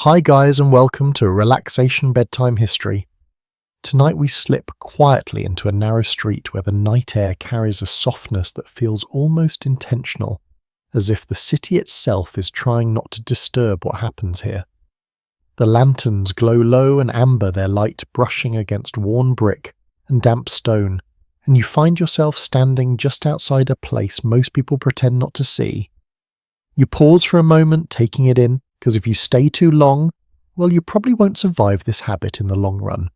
Hi guys and welcome to Relaxation Bedtime History. Tonight we slip quietly into a narrow street where the night air carries a softness that feels almost intentional, as if the city itself is trying not to disturb what happens here. The lanterns glow low and amber, their light brushing against worn brick and damp stone, and you find yourself standing just outside a place most people pretend not to see. You pause for a moment, taking it in, because if you stay too long, well, you probably won't survive this habit in the long run.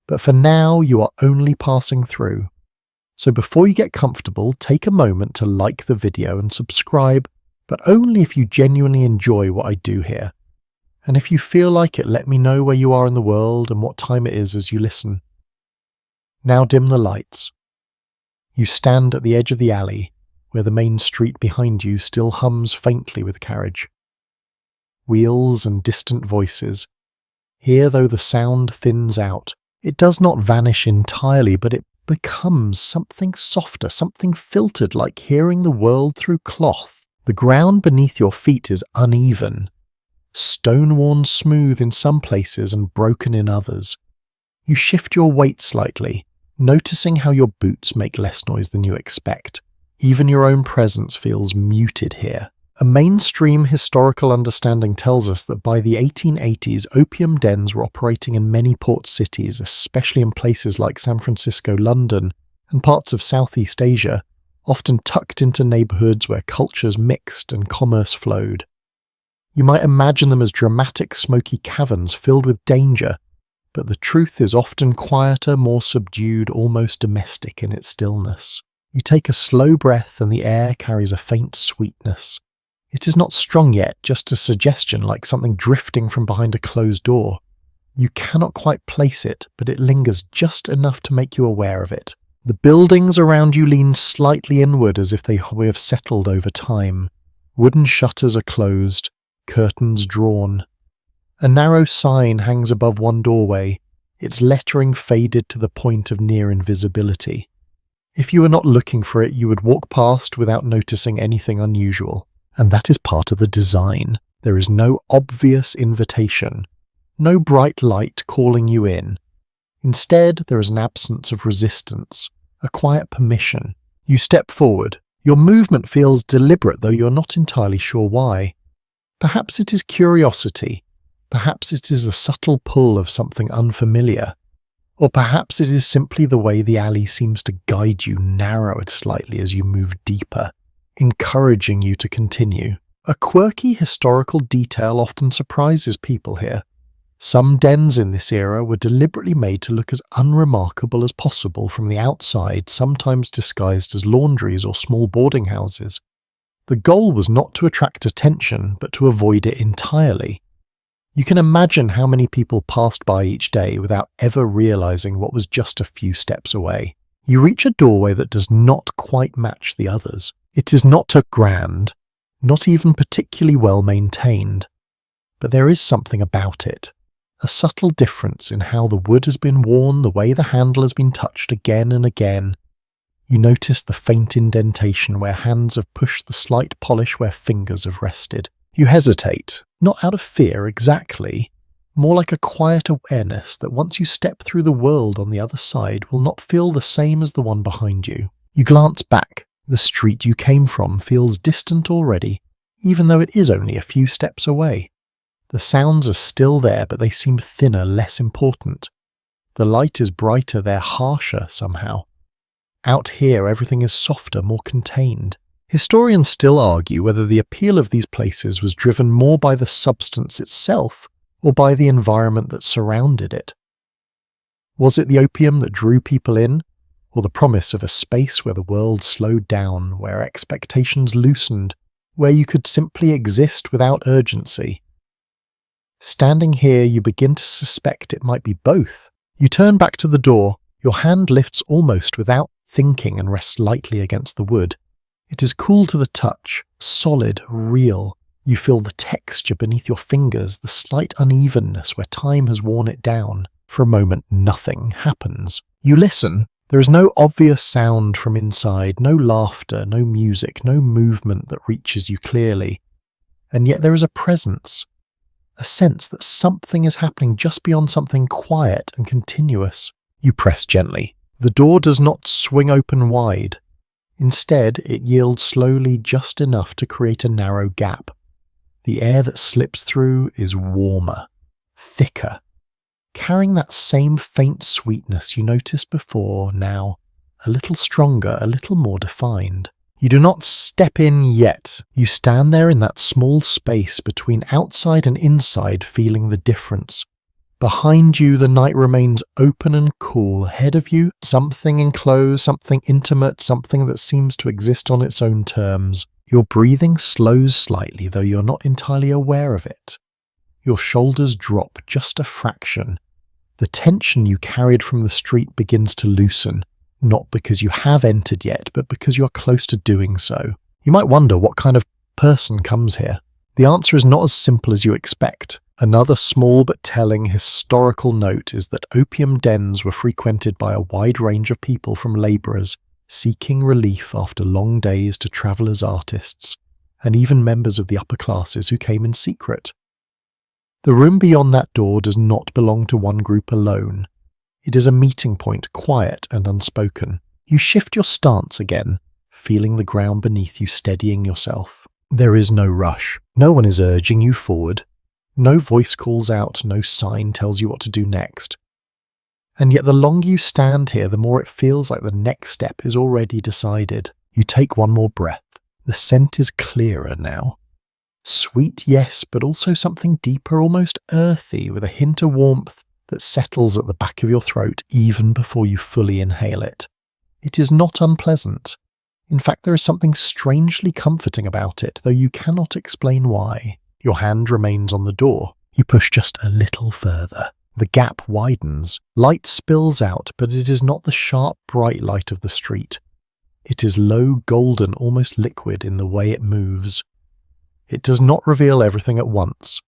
But for now, you are only passing through. So before you get comfortable, take a moment to like the video and subscribe, but only if you genuinely enjoy what I do here. And if you feel like it, let me know where you are in the world and what time it is as you listen. Now dim the lights. You stand at the edge of the alley, where the main street behind you still hums faintly with carriage. Wheels and distant voices. Here, though the sound thins out, it does not vanish entirely, but it becomes something softer, something filtered, like hearing the world through cloth. The ground beneath your feet is uneven, stone-worn smooth in some places and broken in others. You shift your weight slightly, noticing how your boots make less noise than you expect. Even your own presence feels muted here. A mainstream historical understanding tells us that by the 1880s, opium dens were operating in many port cities, especially in places like San Francisco, London, and parts of Southeast Asia, often tucked into neighborhoods where cultures mixed and commerce flowed. You might imagine them as dramatic, smoky caverns filled with danger, but the truth is often quieter, more subdued, almost domestic in its stillness. You take a slow breath and the air carries a faint sweetness. It is not strong yet, just a suggestion like something drifting from behind a closed door. You cannot quite place it, but it lingers just enough to make you aware of it. The buildings around you lean slightly inward as if they have settled over time. Wooden shutters are closed, curtains drawn. A narrow sign hangs above one doorway, its lettering faded to the point of near invisibility. If you were not looking for it, you would walk past without noticing anything unusual. And that is part of the design. There is no obvious invitation, no bright light calling you in. Instead, there is an absence of resistance, a quiet permission. You step forward. Your movement feels deliberate, though you're not entirely sure why. Perhaps it is curiosity. Perhaps it is a subtle pull of something unfamiliar. Or perhaps it is simply the way the alley seems to guide you, narrow it slightly as you move deeper, encouraging you to continue. A quirky historical detail often surprises people here. Some dens in this era were deliberately made to look as unremarkable as possible from the outside, sometimes disguised as laundries or small boarding houses. The goal was not to attract attention, but to avoid it entirely. You can imagine how many people passed by each day without ever realizing what was just a few steps away. You reach a doorway that does not quite match the others. It is not too grand, not even particularly well maintained, but there is something about it, a subtle difference in how the wood has been worn, the way the handle has been touched again and again. You notice the faint indentation where hands have pushed the slight polish where fingers have rested. You hesitate, not out of fear exactly, more like a quiet awareness that once you step through the world on the other side will not feel the same as the one behind you. You glance back. The street you came from feels distant already, even though it is only a few steps away. The sounds are still there, but they seem thinner, less important. The light is brighter, they're harsher somehow. Out here, everything is softer, more contained. Historians still argue whether the appeal of these places was driven more by the substance itself or by the environment that surrounded it. Was it the opium that drew people in? Or the promise of a space where the world slowed down, where expectations loosened, where you could simply exist without urgency? Standing here, you begin to suspect it might be both. You turn back to the door, your hand lifts almost without thinking and rests lightly against the wood. It is cool to the touch, solid, real. You feel the texture beneath your fingers, the slight unevenness where time has worn it down. For a moment, nothing happens. You listen. There is no obvious sound from inside, no laughter, no music, no movement that reaches you clearly. And yet there is a presence, a sense that something is happening just beyond something quiet and continuous. You press gently. The door does not swing open wide. Instead, it yields slowly just enough to create a narrow gap. The air that slips through is warmer, thicker, carrying that same faint sweetness you noticed before, now a little stronger, a little more defined. You do not step in yet. You stand there in that small space between outside and inside, feeling the difference. Behind you, the night remains open and cool. Ahead of you, something enclosed, something intimate, something that seems to exist on its own terms. Your breathing slows slightly, though you're not entirely aware of it. Your shoulders drop just a fraction. The tension you carried from the street begins to loosen, not because you have entered yet, but because you're close to doing so. You might wonder what kind of person comes here. The answer is not as simple as you expect. Another small but telling historical note is that opium dens were frequented by a wide range of people, from labourers seeking relief after long days to travellers, artists, and even members of the upper classes who came in secret. The room beyond that door does not belong to one group alone. It is a meeting point, quiet and unspoken. You shift your stance again, feeling the ground beneath you, steadying yourself. There is no rush. No one is urging you forward. No voice calls out, no sign tells you what to do next. And yet the longer you stand here, the more it feels like the next step is already decided. You take one more breath. The scent is clearer now. Sweet, yes, but also something deeper, almost earthy, with a hint of warmth that settles at the back of your throat even before you fully inhale it. It is not unpleasant. In fact, there is something strangely comforting about it, though you cannot explain why. Your hand remains on the door. You push just a little further. The gap widens. Light spills out, but it is not the sharp, bright light of the street. It is low, golden, almost liquid in the way it moves. It does not reveal everything at once.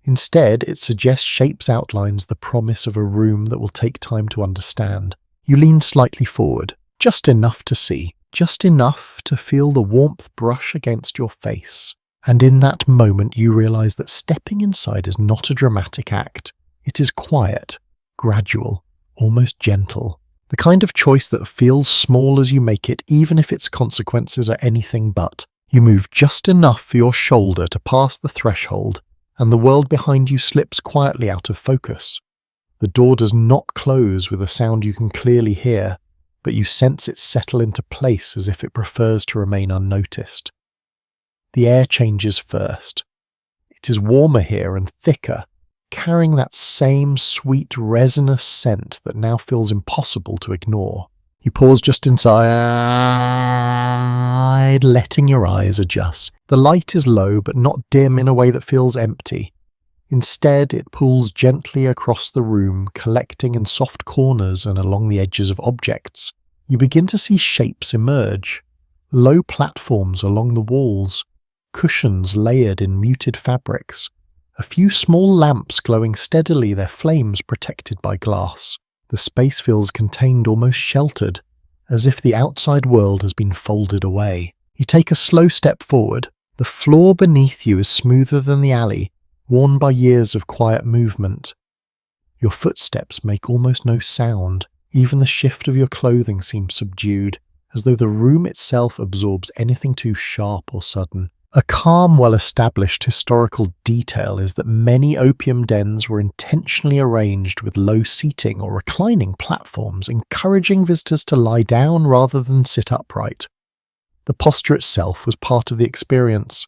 Instead, it suggests shapes, outlines, the promise of a room that will take time to understand. You lean slightly forward, just enough to see, just enough to feel the warmth brush against your face. And in that moment you realize that stepping inside is not a dramatic act. It is quiet, gradual, almost gentle. The kind of choice that feels small as you make it, even if its consequences are anything but. You move just enough for your shoulder to pass the threshold, and the world behind you slips quietly out of focus. The door does not close with a sound you can clearly hear, but you sense it settle into place as if it prefers to remain unnoticed. The air changes first. It is warmer here and thicker, carrying that same sweet resinous scent that now feels impossible to ignore. You pause just inside, letting your eyes adjust. The light is low but not dim in a way that feels empty. Instead, it pulls gently across the room, collecting in soft corners and along the edges of objects. You begin to see shapes emerge. Low platforms along the walls, cushions layered in muted fabrics, a few small lamps glowing steadily, their flames protected by glass. The space feels contained, almost sheltered, as if the outside world has been folded away. You take a slow step forward. The floor beneath you is smoother than the alley, worn by years of quiet movement. Your footsteps make almost no sound. Even the shift of your clothing seems subdued, as though the room itself absorbs anything too sharp or sudden. A calm, well-established historical detail is that many opium dens were intentionally arranged with low seating or reclining platforms, encouraging visitors to lie down rather than sit upright. The posture itself was part of the experience.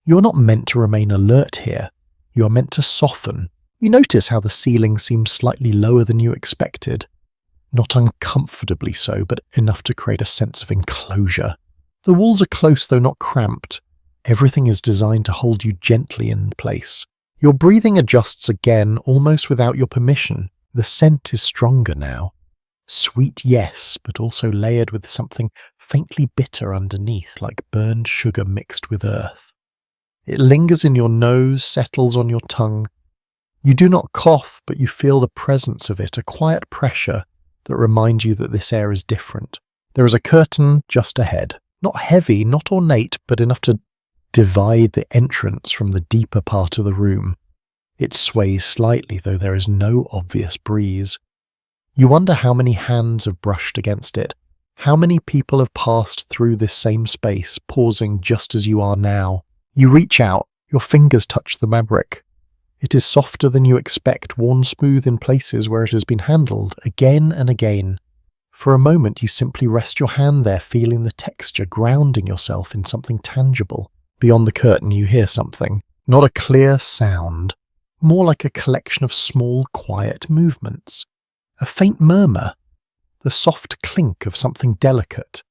You are not meant to remain alert here. You are meant to soften. You notice how the ceiling seems slightly lower than you expected. Not uncomfortably so, but enough to create a sense of enclosure. The walls are close though not cramped. Everything is designed to hold you gently in place. Your breathing adjusts again, almost without your permission. The scent is stronger now. Sweet, yes, but also layered with something faintly bitter underneath, like burned sugar mixed with earth. It lingers in your nose, settles on your tongue. You do not cough, but you feel the presence of it, a quiet pressure that reminds you that this air is different. There is a curtain just ahead. Not heavy, not ornate, but enough to divide the entrance from the deeper part of the room. It sways slightly, though there is no obvious breeze. You wonder how many hands have brushed against it, how many people have passed through this same space, pausing just as you are now. You reach out, your fingers touch the fabric. It is softer than you expect, worn smooth in places where it has been handled again and again. For a moment you simply rest your hand there, feeling the texture, grounding yourself in something tangible. Beyond the curtain you hear something, not a clear sound, more like a collection of small, quiet movements. A faint murmur, the soft clink of something delicate.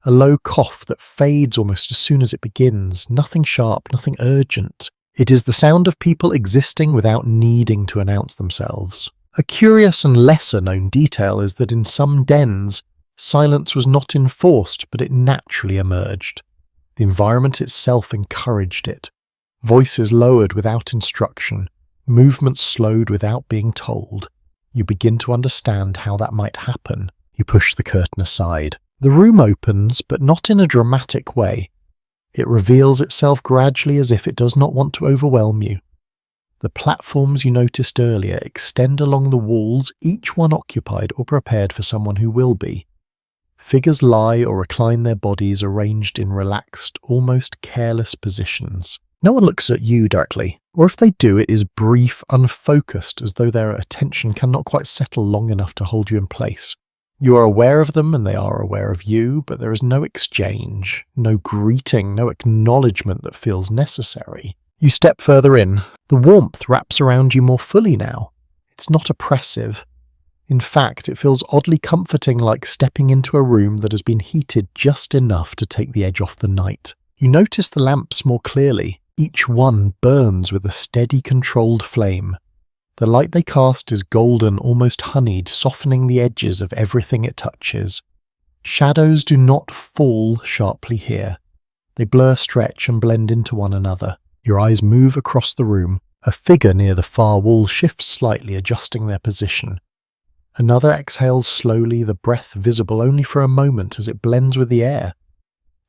A low cough that fades almost as soon as it begins, nothing sharp, nothing urgent. It is the sound of people existing without needing to announce themselves. A curious and lesser-known detail is that in some dens, silence was not enforced, but it naturally emerged. The environment itself encouraged it. Voices lowered without instruction, movements slowed without being told. You begin to understand how that might happen. You push the curtain aside. The room opens, but not in a dramatic way. It reveals itself gradually as if it does not want to overwhelm you. The platforms you noticed earlier extend along the walls, each one occupied or prepared for someone who will be. Figures lie or recline their bodies arranged in relaxed, almost careless positions. No one looks at you directly, or if they do, it is brief, unfocused, as though their attention cannot quite settle long enough to hold you in place. You are aware of them and they are aware of you, but there is no exchange, no greeting, no acknowledgement that feels necessary. You step further in. The warmth wraps around you more fully now. It's not oppressive. In fact, it feels oddly comforting, like stepping into a room that has been heated just enough to take the edge off the night. You notice the lamps more clearly. Each one burns with a steady, controlled flame. The light they cast is golden, almost honeyed, softening the edges of everything it touches. Shadows do not fall sharply here. They blur, stretch, and blend into one another. Your eyes move across the room. A figure near the far wall shifts slightly, adjusting their position. Another exhales slowly, the breath visible only for a moment as it blends with the air.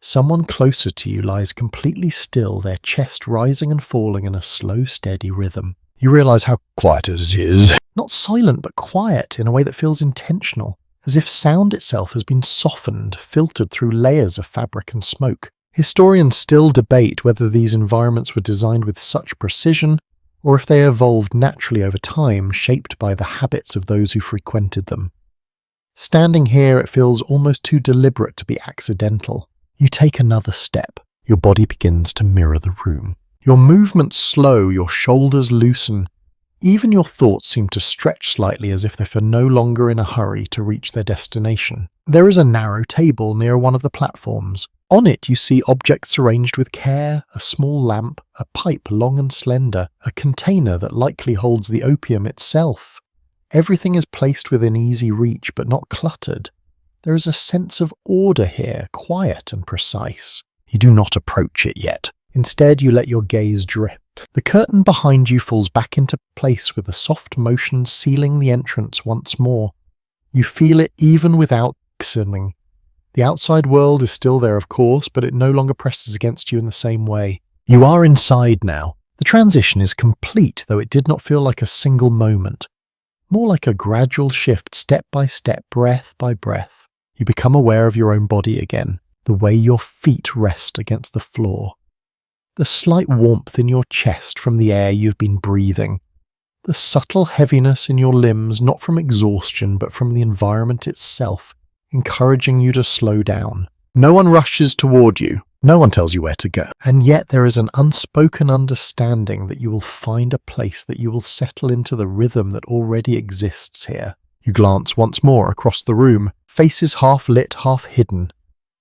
Someone closer to you lies completely still, their chest rising and falling in a slow, steady rhythm. You realize how quiet it is. Not silent, but quiet in a way that feels intentional, as if sound itself has been softened, filtered through layers of fabric and smoke. Historians still debate whether these environments were designed with such precision, or if they evolved naturally over time, shaped by the habits of those who frequented them. Standing here, it feels almost too deliberate to be accidental. You take another step. Your body begins to mirror the room. Your movements slow, your shoulders loosen. Even your thoughts seem to stretch slightly, as if they are no longer in a hurry to reach their destination. There is a narrow table near one of the platforms. On it you see objects arranged with care, a small lamp, a pipe long and slender, a container that likely holds the opium itself. Everything is placed within easy reach, but not cluttered. There is a sense of order here, quiet and precise. You do not approach it yet. Instead, you let your gaze drift. The curtain behind you falls back into place with a soft motion sealing the entrance once more. You feel it even without listening. The outside world is still there, of course, but it no longer presses against you in the same way. You are inside now. The transition is complete, though it did not feel like a single moment. More like a gradual shift, step by step, breath by breath. You become aware of your own body again, the way your feet rest against the floor. The slight warmth in your chest from the air you've been breathing. The subtle heaviness in your limbs, not from exhaustion, but from the environment itself, encouraging you to slow down. No one rushes toward you. No one tells you where to go. And yet there is an unspoken understanding that you will find a place, that you will settle into the rhythm that already exists here. You glance once more across the room, faces half lit, half hidden.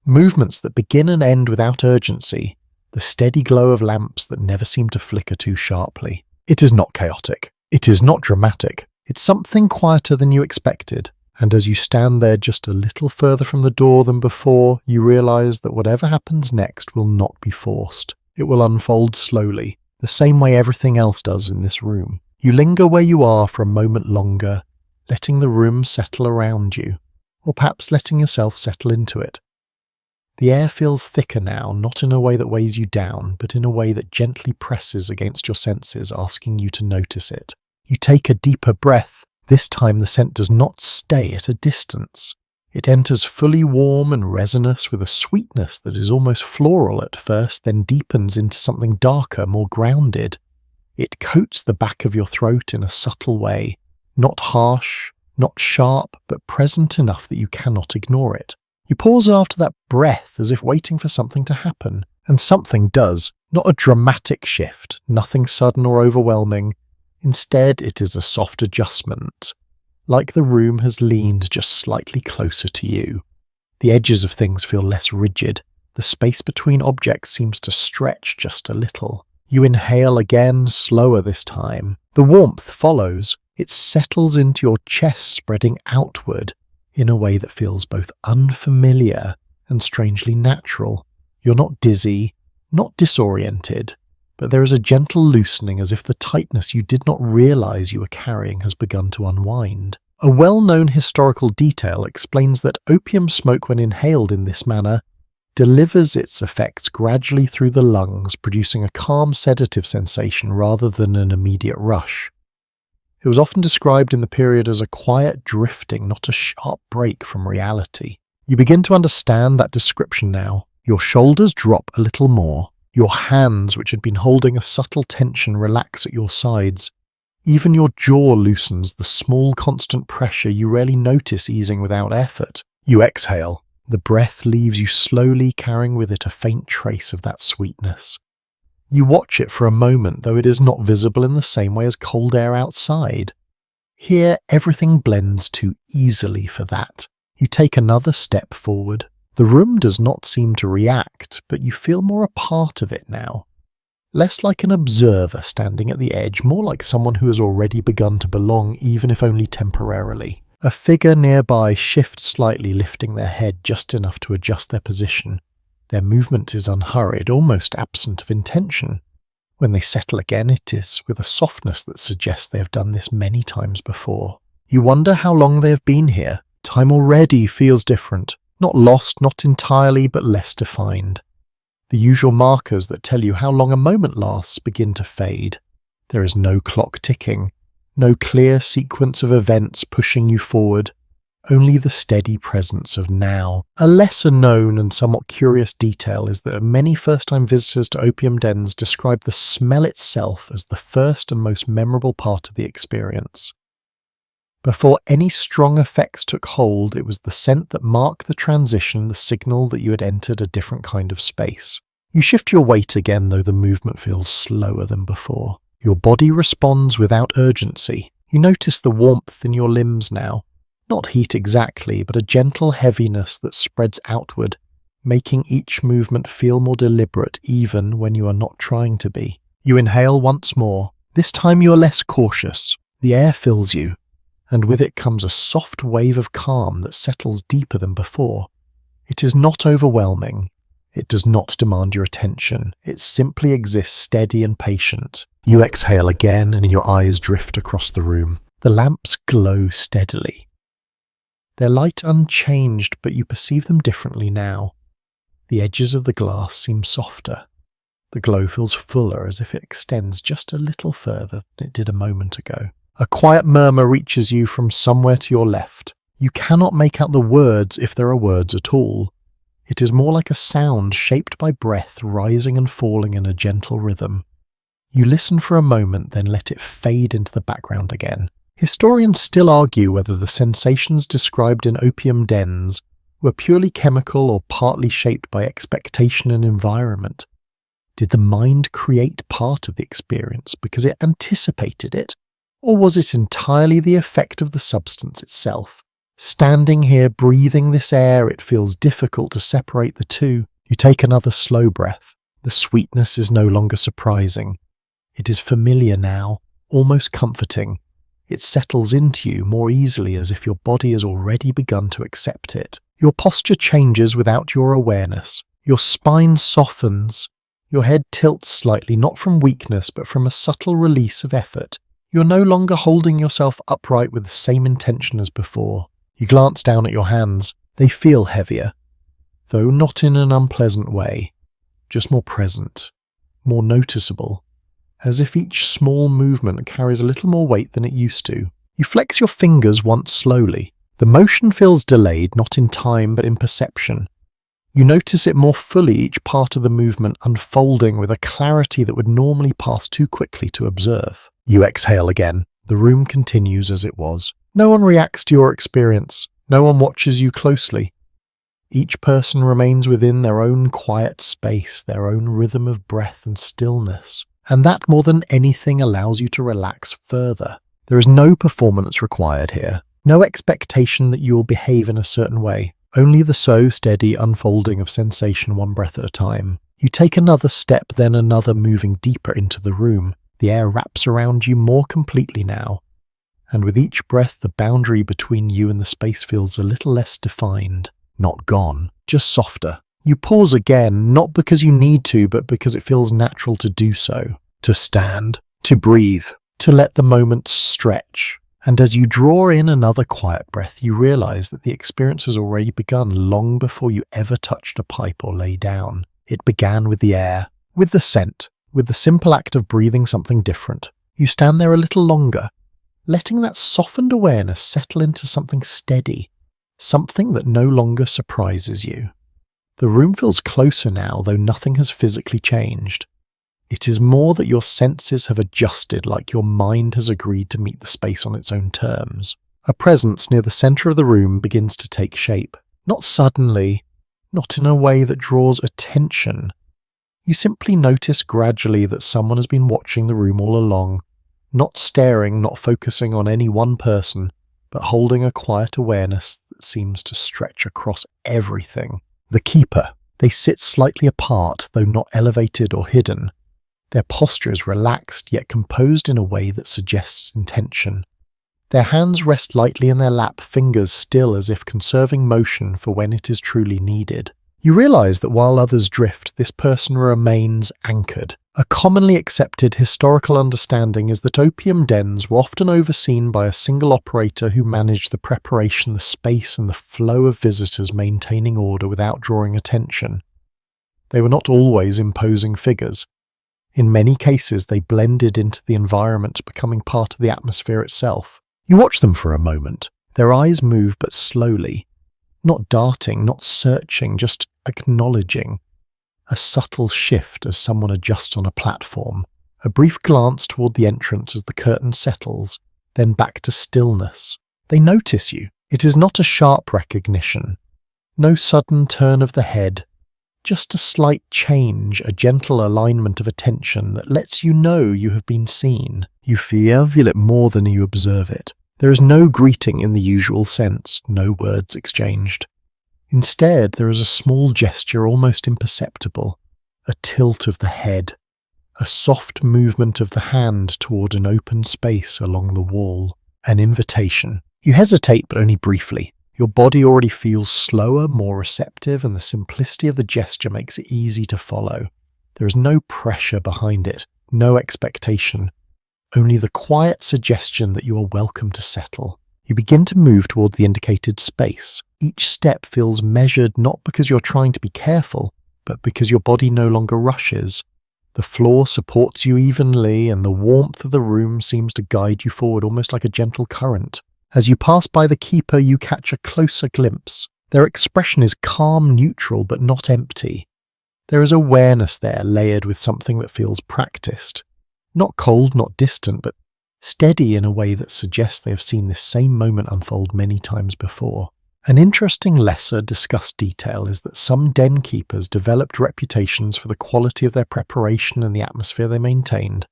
Movements that begin and end without urgency. The steady glow of lamps that never seem to flicker too sharply. It is not chaotic. It is not dramatic. It's something quieter than you expected. And as you stand there just a little further from the door than before, you realize that whatever happens next will not be forced. It will unfold slowly, the same way everything else does in this room. You linger where you are for a moment longer, letting the room settle around you, or perhaps letting yourself settle into it. The air feels thicker now, not in a way that weighs you down, but in a way that gently presses against your senses, asking you to notice it. You take a deeper breath. This time the scent does not stay at a distance. It enters fully warm and resinous with a sweetness that is almost floral at first, then deepens into something darker, more grounded. It coats the back of your throat in a subtle way, not harsh, not sharp, but present enough that you cannot ignore it. You pause after that breath as if waiting for something to happen, and something does. Not a dramatic shift, nothing sudden or overwhelming. Instead, it is a soft adjustment, like the room has leaned just slightly closer to you. The edges of things feel less rigid. The space between objects seems to stretch just a little. You inhale again, slower this time. The warmth follows. It settles into your chest, spreading outward in a way that feels both unfamiliar and strangely natural. You're not dizzy, not disoriented, but there is a gentle loosening as if the tightness you did not realize you were carrying has begun to unwind. A well-known historical detail explains that opium smoke, when inhaled in this manner, delivers its effects gradually through the lungs, producing a calm sedative sensation rather than an immediate rush. It was often described in the period as a quiet drifting, not a sharp break from reality. You begin to understand that description now. Your shoulders drop a little more. Your hands, which had been holding a subtle tension, relax at your sides. Even your jaw loosens, the small constant pressure you rarely notice easing without effort. You exhale. The breath leaves you slowly, carrying with it a faint trace of that sweetness. You watch it for a moment, though it is not visible in the same way as cold air outside. Here, everything blends too easily for that. You take another step forward. The room does not seem to react, but you feel more a part of it now. Less like an observer standing at the edge, more like someone who has already begun to belong, even if only temporarily. A figure nearby shifts slightly, lifting their head just enough to adjust their position. Their movement is unhurried, almost absent of intention. When they settle again, it is with a softness that suggests they have done this many times before. You wonder how long they have been here. Time already feels different. Not lost, not entirely, but less defined. The usual markers that tell you how long a moment lasts begin to fade. There is no clock ticking, no clear sequence of events pushing you forward. Only the steady presence of now. A lesser known and somewhat curious detail is that many first-time visitors to opium dens describe the smell itself as the first and most memorable part of the experience. Before any strong effects took hold, it was the scent that marked the transition, the signal that you had entered a different kind of space. You shift your weight again, though the movement feels slower than before. Your body responds without urgency. You notice the warmth in your limbs now. Not heat exactly, but a gentle heaviness that spreads outward, making each movement feel more deliberate even when you are not trying to be. You inhale once more. This time you are less cautious. The air fills you, and with it comes a soft wave of calm that settles deeper than before. It is not overwhelming. It does not demand your attention. It simply exists steady and patient. You exhale again and your eyes drift across the room. The lamps glow steadily. Their light unchanged, but you perceive them differently now. The edges of the glass seem softer. The glow feels fuller, as if it extends just a little further than it did a moment ago. A quiet murmur reaches you from somewhere to your left. You cannot make out the words, if there are words at all. It is more like a sound shaped by breath rising and falling in a gentle rhythm. You listen for a moment, then let it fade into the background again. Historians still argue whether the sensations described in opium dens were purely chemical or partly shaped by expectation and environment. Did the mind create part of the experience because it anticipated it, or was it entirely the effect of the substance itself? Standing here, breathing this air, it feels difficult to separate the two. You take another slow breath. The sweetness is no longer surprising. It is familiar now, almost comforting. It settles into you more easily, as if your body has already begun to accept it. Your posture changes without your awareness. Your spine softens. Your head tilts slightly, not from weakness, but from a subtle release of effort. You're no longer holding yourself upright with the same intention as before. You glance down at your hands. They feel heavier. though not in an unpleasant way, just more present, more noticeable, as if each small movement carries a little more weight than it used to. You flex your fingers once slowly. The motion feels delayed, not in time but in perception. You notice it more fully, each part of the movement unfolding with a clarity that would normally pass too quickly to observe. You exhale again. The room continues as it was. No one reacts to your experience. No one watches you closely. Each person remains within their own quiet space, their own rhythm of breath and stillness. And that, more than anything, allows you to relax further. There is no performance required here. No expectation that you will behave in a certain way. Only the steady unfolding of sensation one breath at a time. You take another step, then another, moving deeper into the room. The air wraps around you more completely now. And with each breath, the boundary between you and the space feels a little less defined. Not gone, just softer. You pause again, not because you need to, but because it feels natural to do so. To stand, to breathe, to let the moment stretch. And as you draw in another quiet breath, you realize that the experience has already begun long before you ever touched a pipe or lay down. It began with the air, with the scent, with the simple act of breathing something different. You stand there a little longer, letting that softened awareness settle into something steady, something that no longer surprises you. The room feels closer now, though nothing has physically changed. It is more that your senses have adjusted, like your mind has agreed to meet the space on its own terms. A presence near the center of the room begins to take shape. Not suddenly, not in a way that draws attention. You simply notice gradually that someone has been watching the room all along, not staring, not focusing on any one person, but holding a quiet awareness that seems to stretch across everything. The keeper. They sit slightly apart, though not elevated or hidden. Their posture is relaxed, yet composed in a way that suggests intention. Their hands rest lightly in their lap, fingers still as if conserving motion for when it is truly needed. You realize that while others drift, this person remains anchored. A commonly accepted historical understanding is that opium dens were often overseen by a single operator who managed the preparation, the space, and the flow of visitors, maintaining order without drawing attention. They were not always imposing figures. In many cases, they blended into the environment, becoming part of the atmosphere itself. You watch them for a moment. Their eyes move but slowly. Not darting, not searching, just acknowledging. A subtle shift as someone adjusts on a platform. A brief glance toward the entrance as the curtain settles, then back to stillness. They notice you. It is not a sharp recognition. No sudden turn of the head. Just a slight change, a gentle alignment of attention that lets you know you have been seen. You feel it more than you observe it. There is no greeting in the usual sense, no words exchanged. Instead, there is a small gesture almost imperceptible, a tilt of the head, a soft movement of the hand toward an open space along the wall, an invitation. You hesitate, but only briefly. Your body already feels slower, more receptive, and the simplicity of the gesture makes it easy to follow. There is no pressure behind it, no expectation, only the quiet suggestion that you are welcome to settle. You begin to move toward the indicated space. Each step feels measured, not because you're trying to be careful, but because your body no longer rushes. The floor supports you evenly, and the warmth of the room seems to guide you forward almost like a gentle current. As you pass by the keeper, you catch a closer glimpse. Their expression is calm, neutral, but not empty. There is awareness there, layered with something that feels practiced. Not cold, not distant, but steady in a way that suggests they have seen this same moment unfold many times before. An interesting lesser discussed detail is that some den keepers developed reputations for the quality of their preparation and the atmosphere they maintained.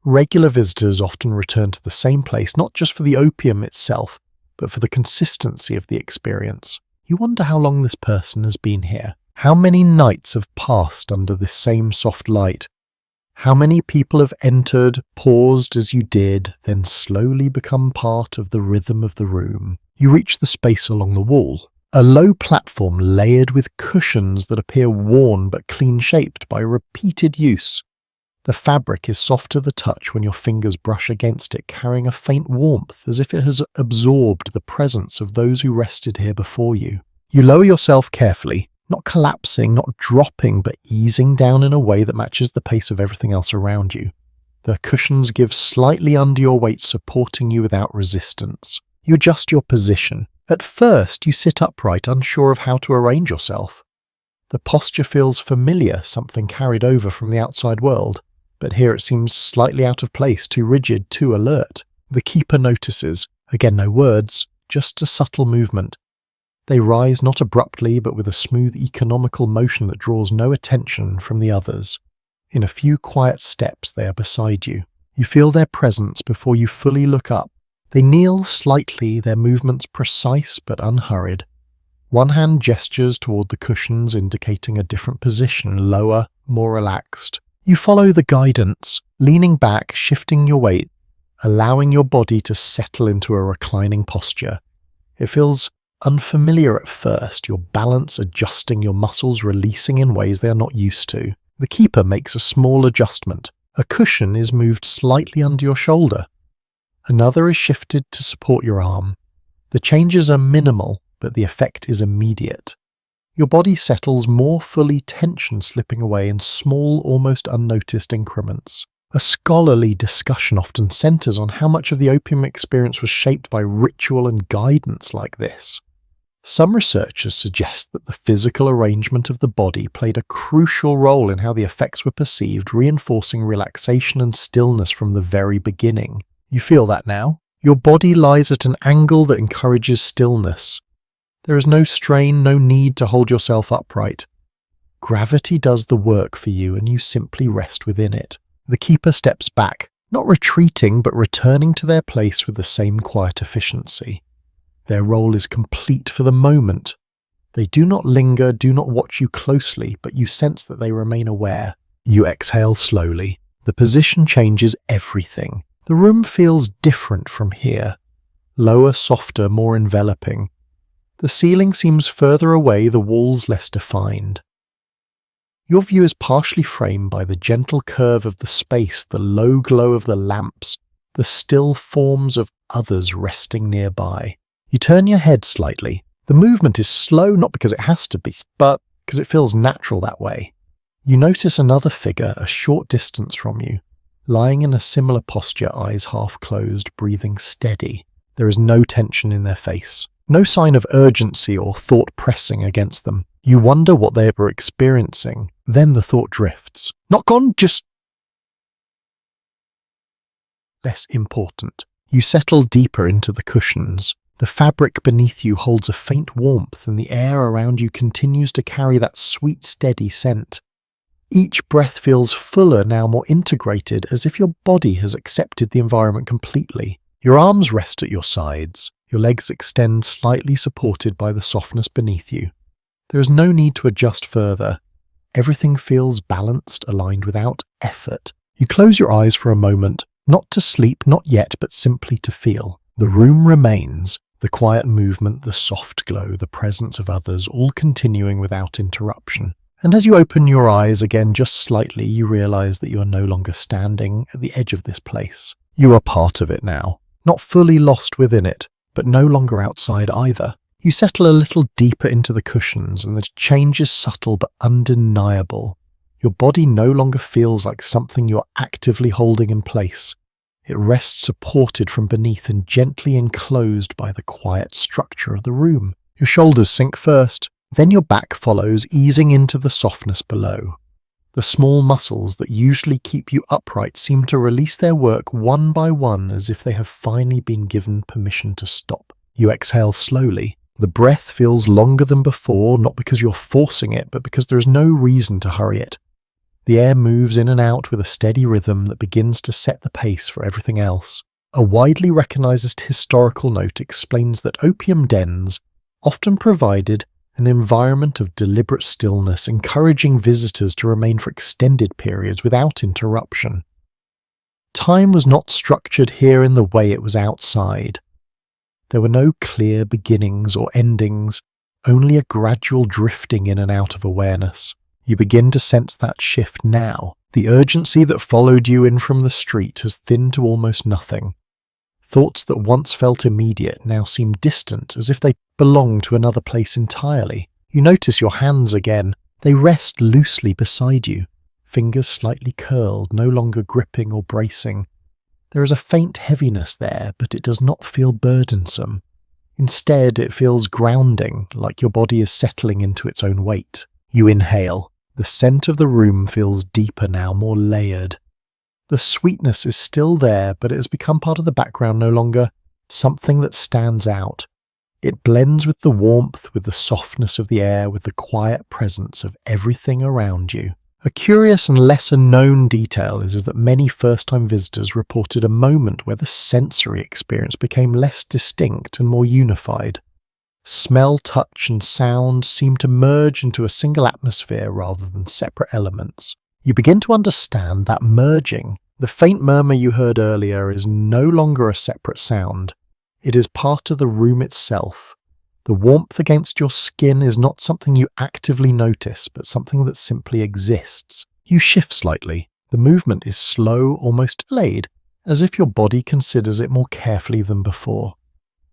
Regular visitors often return to the same place not just for the opium itself, but for the consistency of the experience. You wonder how long this person has been here. How many nights have passed under this same soft light? How many people have entered, paused as you did, then slowly become part of the rhythm of the room? You reach the space along the wall, a low platform layered with cushions that appear worn but clean-shaped by repeated use. The fabric is soft to the touch when your fingers brush against it, carrying a faint warmth as if it has absorbed the presence of those who rested here before you. You lower yourself carefully, Not collapsing, not dropping, but easing down in a way that matches the pace of everything else around you. The cushions give slightly under your weight, supporting you without resistance. You adjust your position. At first, you sit upright, unsure of how to arrange yourself. The posture feels familiar, something carried over from the outside world, but here it seems slightly out of place, too rigid, too alert. The keeper notices. Again, no words, just a subtle movement. They rise not abruptly, but with a smooth, economical motion that draws no attention from the others. In a few quiet steps, they are beside you. You feel their presence before you fully look up. They kneel slightly, their movements precise but unhurried. One hand gestures toward the cushions, indicating a different position, lower, more relaxed. You follow the guidance, leaning back, shifting your weight, allowing your body to settle into a reclining posture. It feels unfamiliar at first, your balance adjusting, your muscles releasing in ways they are not used to. The keeper makes a small adjustment. A cushion is moved slightly under your shoulder. Another is shifted to support your arm. The changes are minimal, but the effect is immediate. Your body settles, more fully, tension slipping away in small, almost unnoticed increments. A scholarly discussion often centers on how much of the opium experience was shaped by ritual and guidance like this. Some researchers suggest that the physical arrangement of the body played a crucial role in how the effects were perceived, reinforcing relaxation and stillness from the very beginning. You feel that now? Your body lies at an angle that encourages stillness. There is no strain, no need to hold yourself upright. Gravity does the work for you, and you simply rest within it. The keeper steps back, not retreating, but returning to their place with the same quiet efficiency. Their role is complete for the moment. They do not linger, do not watch you closely, but you sense that they remain aware. You exhale slowly. The position changes everything. The room feels different from here. Lower, softer, more enveloping. The ceiling seems further away, the walls less defined. Your view is partially framed by the gentle curve of the space, the low glow of the lamps, the still forms of others resting nearby. You turn your head slightly. The movement is slow, not because it has to be, but because it feels natural that way. You notice another figure a short distance from you, lying in a similar posture, eyes half closed, breathing steady. There is no tension in their face. No sign of urgency or thought pressing against them. You wonder what they were experiencing. Then the thought drifts. Not gone, just less important. You settle deeper into the cushions. The fabric beneath you holds a faint warmth, and the air around you continues to carry that sweet, steady scent. Each breath feels fuller, now more integrated, as if your body has accepted the environment completely. Your arms rest at your sides. Your legs extend, slightly supported by the softness beneath you. There is no need to adjust further. Everything feels balanced, aligned without effort. You close your eyes for a moment, not to sleep, not yet, but simply to feel. The room remains, the quiet movement, the soft glow, the presence of others, all continuing without interruption. And as you open your eyes again just slightly, you realize that you are no longer standing at the edge of this place. You are part of it now, not fully lost within it, but no longer outside either. You settle a little deeper into the cushions, and the change is subtle but undeniable. Your body no longer feels like something you're actively holding in place. It rests supported from beneath and gently enclosed by the quiet structure of the room. Your shoulders sink first, then your back follows, easing into the softness below. The small muscles that usually keep you upright seem to release their work one by one, as if they have finally been given permission to stop. You exhale slowly. The breath feels longer than before, not because you're forcing it, but because there is no reason to hurry it. The air moves in and out with a steady rhythm that begins to set the pace for everything else. A widely recognized historical note explains that opium dens often provided an environment of deliberate stillness, encouraging visitors to remain for extended periods without interruption. Time was not structured here in the way it was outside. There were no clear beginnings or endings, only a gradual drifting in and out of awareness. You begin to sense that shift now. The urgency that followed you in from the street has thinned to almost nothing. Thoughts that once felt immediate now seem distant, as if they belonged to another place entirely. You notice your hands again. They rest loosely beside you, fingers slightly curled, no longer gripping or bracing. There is a faint heaviness there, but it does not feel burdensome. Instead, it feels grounding, like your body is settling into its own weight. You inhale. The scent of the room feels deeper now, more layered. The sweetness is still there, but it has become part of the background, no longer something that stands out. It blends with the warmth, with the softness of the air, with the quiet presence of everything around you. A curious and lesser-known detail is that many first-time visitors reported a moment where the sensory experience became less distinct and more unified. Smell, touch, and sound seem to merge into a single atmosphere rather than separate elements. You begin to understand that merging, the faint murmur you heard earlier, is no longer a separate sound. It is part of the room itself. The warmth against your skin is not something you actively notice, but something that simply exists. You shift slightly. The movement is slow, almost delayed, as if your body considers it more carefully than before.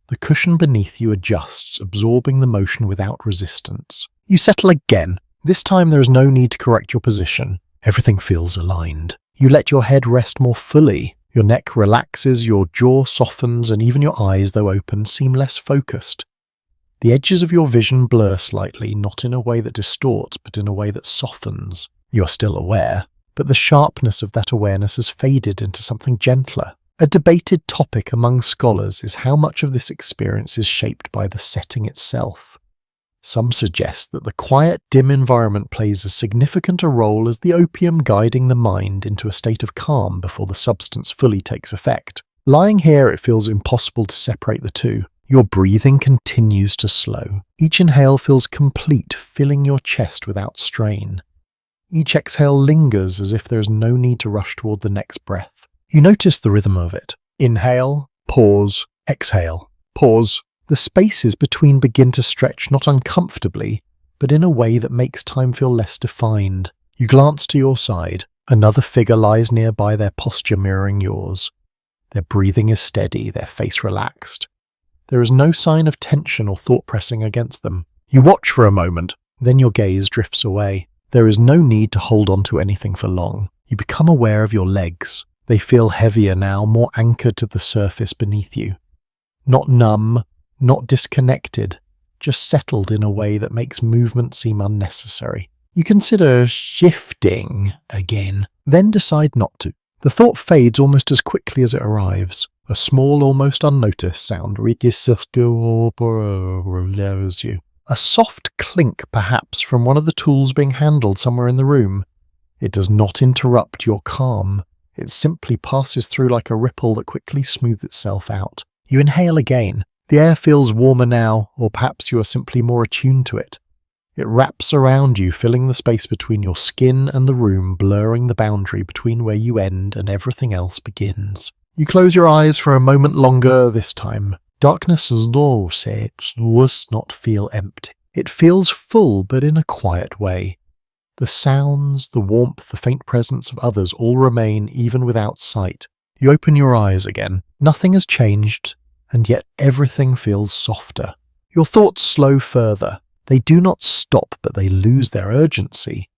The cushion beneath you adjusts, absorbing the motion without resistance. You settle again. This time there is no need to correct your position. Everything feels aligned. You let your head rest more fully. Your neck relaxes, your jaw softens, and even your eyes, though open, seem less focused. The edges of your vision blur slightly, not in a way that distorts, but in a way that softens. You are still aware, but the sharpness of that awareness has faded into something gentler. A debated topic among scholars is how much of this experience is shaped by the setting itself. Some suggest that the quiet, dim environment plays as significant a role as the opium guiding the mind into a state of calm before the substance fully takes effect. Lying here, it feels impossible to separate the two. Your breathing continues to slow. Each inhale feels complete, filling your chest without strain. Each exhale lingers as if there is no need to rush toward the next breath. You notice the rhythm of it. Inhale, pause, exhale, pause. The spaces between begin to stretch not uncomfortably, but in a way that makes time feel less defined. You glance to your side. Another figure lies nearby, their posture mirroring yours. Their breathing is steady, their face relaxed. There is no sign of tension or thought pressing against them. You watch for a moment, then your gaze drifts away. There is no need to hold on to anything for long. You become aware of your legs. They feel heavier now, more anchored to the surface beneath you. Not numb, not disconnected, just settled in a way that makes movement seem unnecessary. You consider shifting again, then decide not to. The thought fades almost as quickly as it arrives. A small, almost unnoticed sound reaches you. A soft clink, perhaps, from one of the tools being handled somewhere in the room. It does not interrupt your calm. It simply passes through like a ripple that quickly smooths itself out. You inhale again. The air feels warmer now, or perhaps you are simply more attuned to it. It wraps around you, filling the space between your skin and the room, blurring the boundary between where you end and everything else begins. You close your eyes for a moment longer this time. Darkness does not feel empty. It feels full, but in a quiet way. The sounds, the warmth, the faint presence of others all remain even without sight. You open your eyes again. Nothing has changed, and yet everything feels softer. Your thoughts slow further. They do not stop, but they lose their urgency.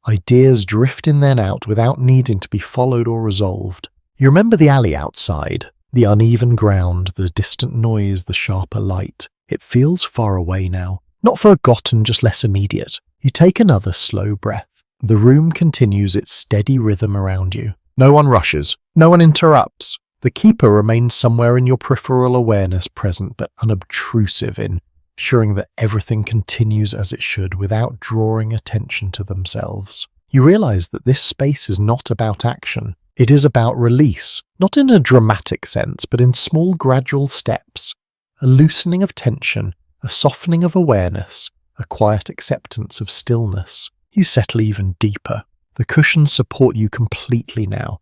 Ideas drift in then out without needing to be followed or resolved. You remember the alley outside, the uneven ground, the distant noise, the sharper light. It feels far away now. Not forgotten, just less immediate. You take another slow breath. The room continues its steady rhythm around you. No one rushes. No one interrupts. The keeper remains somewhere in your peripheral awareness, present but unobtrusive, ensuring that everything continues as it should without drawing attention to themselves. You realize that this space is not about action. It is about release, not in a dramatic sense, but in small gradual steps. A loosening of tension, a softening of awareness, a quiet acceptance of stillness. You settle even deeper. The cushions support you completely now.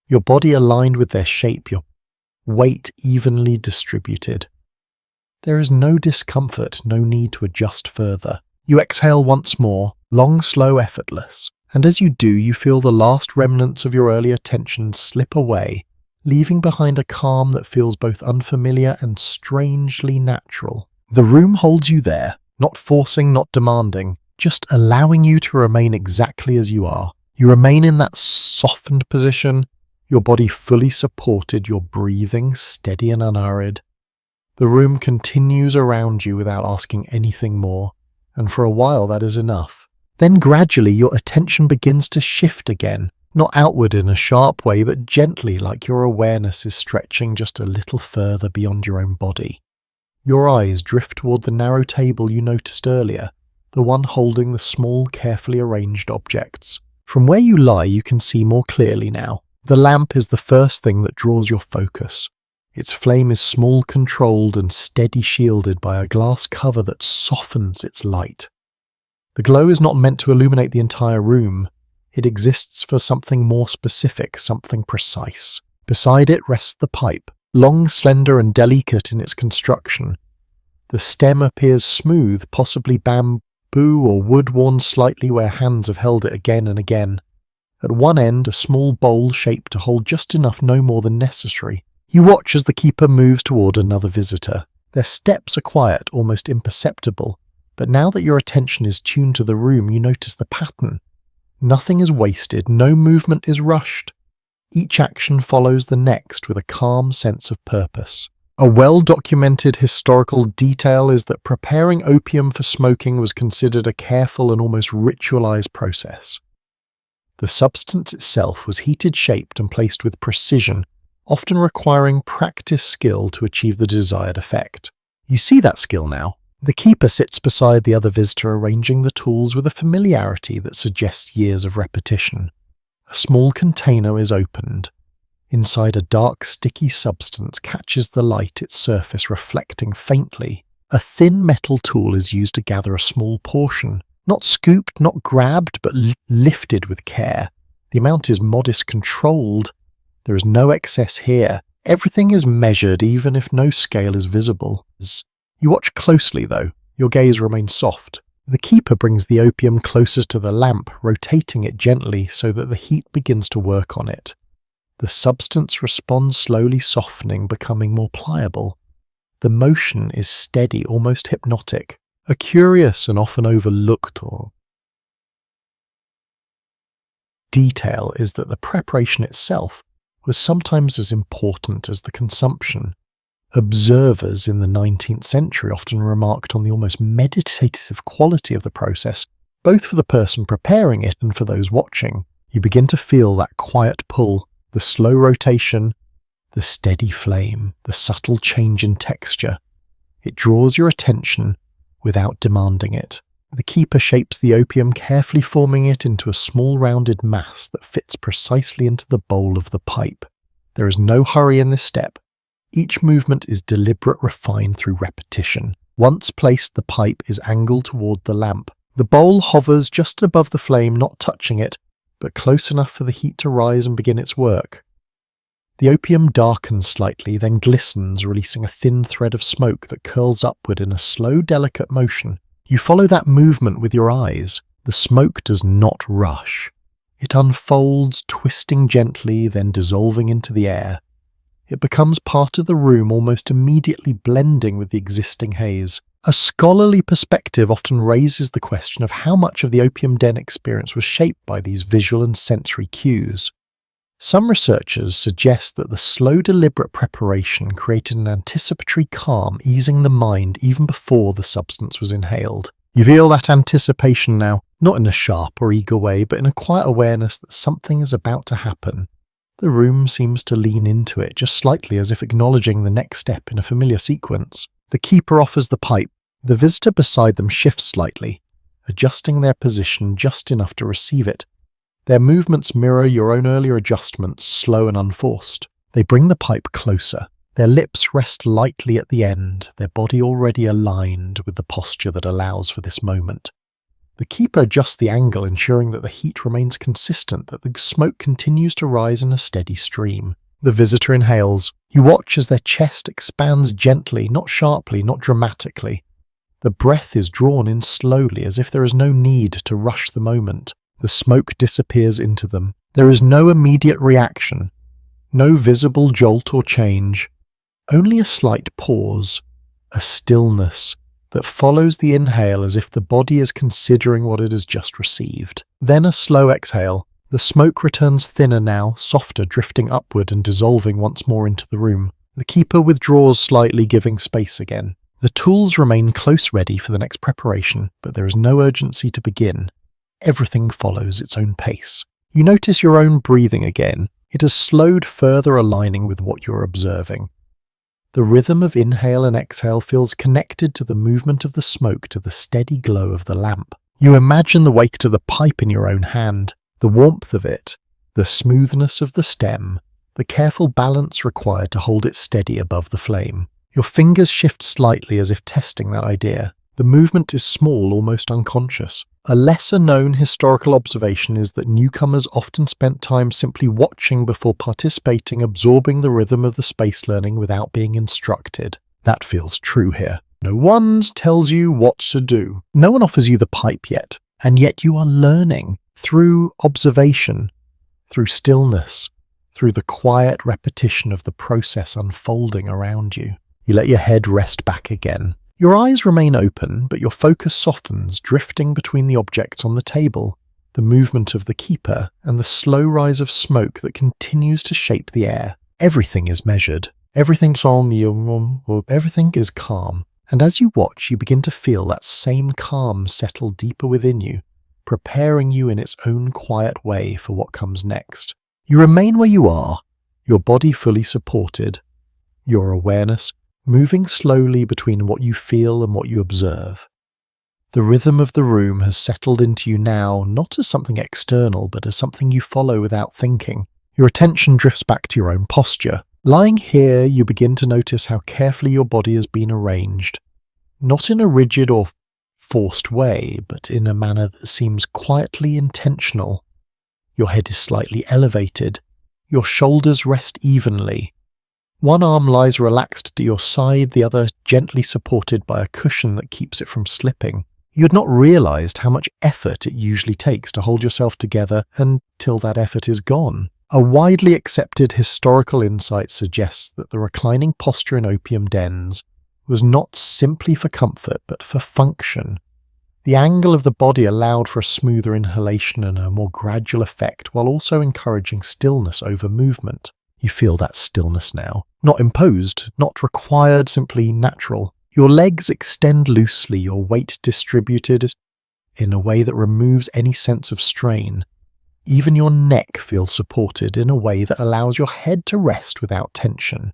Your body aligned with their shape, your weight evenly distributed. There is no discomfort, no need to adjust further. You exhale once more, long, slow, effortless. And as you do, you feel the last remnants of your earlier tension slip away, leaving behind a calm that feels both unfamiliar and strangely natural. The room holds you there. Not forcing, not demanding, just allowing you to remain exactly as you are. You remain in that softened position, your body fully supported, your breathing steady and unhurried. The room continues around you without asking anything more, and for a while that is enough. Then gradually your attention begins to shift again, not outward in a sharp way, but gently, like your awareness is stretching just a little further beyond your own body. Your eyes drift toward the narrow table you noticed earlier, the one holding the small, carefully arranged objects. From where you lie, you can see more clearly now. The lamp is the first thing that draws your focus. Its flame is small, controlled, and steady, shielded by a glass cover that softens its light. The glow is not meant to illuminate the entire room. It exists for something more specific, something precise. Beside it rests the pipe, long, slender, and delicate in its construction. The stem appears smooth, possibly bamboo or wood worn slightly where hands have held it again and again. At one end, a small bowl shaped to hold just enough, no more than necessary. You watch as the keeper moves toward another visitor. Their steps are quiet, almost imperceptible, but now that your attention is tuned to the room, you notice the pattern. Nothing is wasted, no movement is rushed. Each action follows the next with a calm sense of purpose. A well-documented historical detail is that preparing opium for smoking was considered a careful and almost ritualized process. The substance itself was heated, shaped, and placed with precision, often requiring practiced skill to achieve the desired effect. You see that skill now. The keeper sits beside the other visitor, arranging the tools with a familiarity that suggests years of repetition. A small container is opened. Inside, a dark, sticky substance catches the light, its surface reflecting faintly. A thin metal tool is used to gather a small portion. Not scooped, not grabbed, but lifted with care. The amount is modest, controlled. There is no excess here. Everything is measured, even if no scale is visible. You watch closely, though. Your gaze remains soft. The keeper brings the opium closer to the lamp, rotating it gently so that the heat begins to work on it. The substance responds slowly, softening, becoming more pliable. The motion is steady, almost hypnotic. A curious and often overlooked detail is that the preparation itself was sometimes as important as the consumption. Observers in the 19th century often remarked on the almost meditative quality of the process, both for the person preparing it and for those watching. You begin to feel that quiet pull, the slow rotation, the steady flame, the subtle change in texture. It draws your attention without demanding it. The keeper shapes the opium, carefully forming it into a small rounded mass that fits precisely into the bowl of the pipe. There is no hurry in this step. Each movement is deliberate, refined through repetition. Once placed, the pipe is angled toward the lamp. The bowl hovers just above the flame, not touching it, but close enough for the heat to rise and begin its work. The opium darkens slightly, then glistens, releasing a thin thread of smoke that curls upward in a slow, delicate motion. You follow that movement with your eyes. The smoke does not rush. It unfolds, twisting gently, then dissolving into the air. It becomes part of the room, almost immediately blending with the existing haze. A scholarly perspective often raises the question of how much of the opium den experience was shaped by these visual and sensory cues. Some researchers suggest that the slow, deliberate preparation created an anticipatory calm, easing the mind even before the substance was inhaled. You feel that anticipation now, not in a sharp or eager way, but in a quiet awareness that something is about to happen. The room seems to lean into it, just slightly, as if acknowledging the next step in a familiar sequence. The keeper offers the pipe. The visitor beside them shifts slightly, adjusting their position just enough to receive it. Their movements mirror your own earlier adjustments, slow and unforced. They bring the pipe closer. Their lips rest lightly at the end, their body already aligned with the posture that allows for this moment. The keeper adjusts the angle, ensuring that the heat remains consistent, that the smoke continues to rise in a steady stream. The visitor inhales. You watch as their chest expands gently, not sharply, not dramatically. The breath is drawn in slowly, as if there is no need to rush the moment. The smoke disappears into them. There is no immediate reaction, no visible jolt or change, only a slight pause, a stillness, that follows the inhale as if the body is considering what it has just received. Then a slow exhale. The smoke returns thinner now, softer, drifting upward and dissolving once more into the room. The keeper withdraws slightly, giving space again. The tools remain close ready for the next preparation, but there is no urgency to begin. Everything follows its own pace. You notice your own breathing again. It has slowed, further aligning with what you're observing. The rhythm of inhale and exhale feels connected to the movement of the smoke, to the steady glow of the lamp. You imagine the wake to the pipe in your own hand, the warmth of it, the smoothness of the stem, the careful balance required to hold it steady above the flame. Your fingers shift slightly as if testing that idea. The movement is small, almost unconscious. A lesser-known historical observation is that newcomers often spent time simply watching before participating, absorbing the rhythm of the space learning without being instructed. That feels true here. No one tells you what to do. No one offers you the pipe yet, and yet you are learning through observation, through stillness, through the quiet repetition of the process unfolding around you. You let your head rest back again. Your eyes remain open, but your focus softens, drifting between the objects on the table, the movement of the keeper, and the slow rise of smoke that continues to shape the air. Everything is measured. Everything is calm. And as you watch, you begin to feel that same calm settle deeper within you, preparing you in its own quiet way for what comes next. You remain where you are, your body fully supported, your awareness moving slowly between what you feel and what you observe. The rhythm of the room has settled into you now, not as something external, but as something you follow without thinking. Your attention drifts back to your own posture. Lying here, you begin to notice how carefully your body has been arranged, not in a rigid or forced way, but in a manner that seems quietly intentional. Your head is slightly elevated. Your shoulders rest evenly. One arm lies relaxed to your side, the other gently supported by a cushion that keeps it from slipping. You had not realized how much effort it usually takes to hold yourself together until that effort is gone. A widely accepted historical insight suggests that the reclining posture in opium dens was not simply for comfort, but for function. The angle of the body allowed for a smoother inhalation and a more gradual effect, while also encouraging stillness over movement. You feel that stillness now. Not imposed, not required, simply natural. Your legs extend loosely, your weight distributed in a way that removes any sense of strain. Even your neck feels supported in a way that allows your head to rest without tension.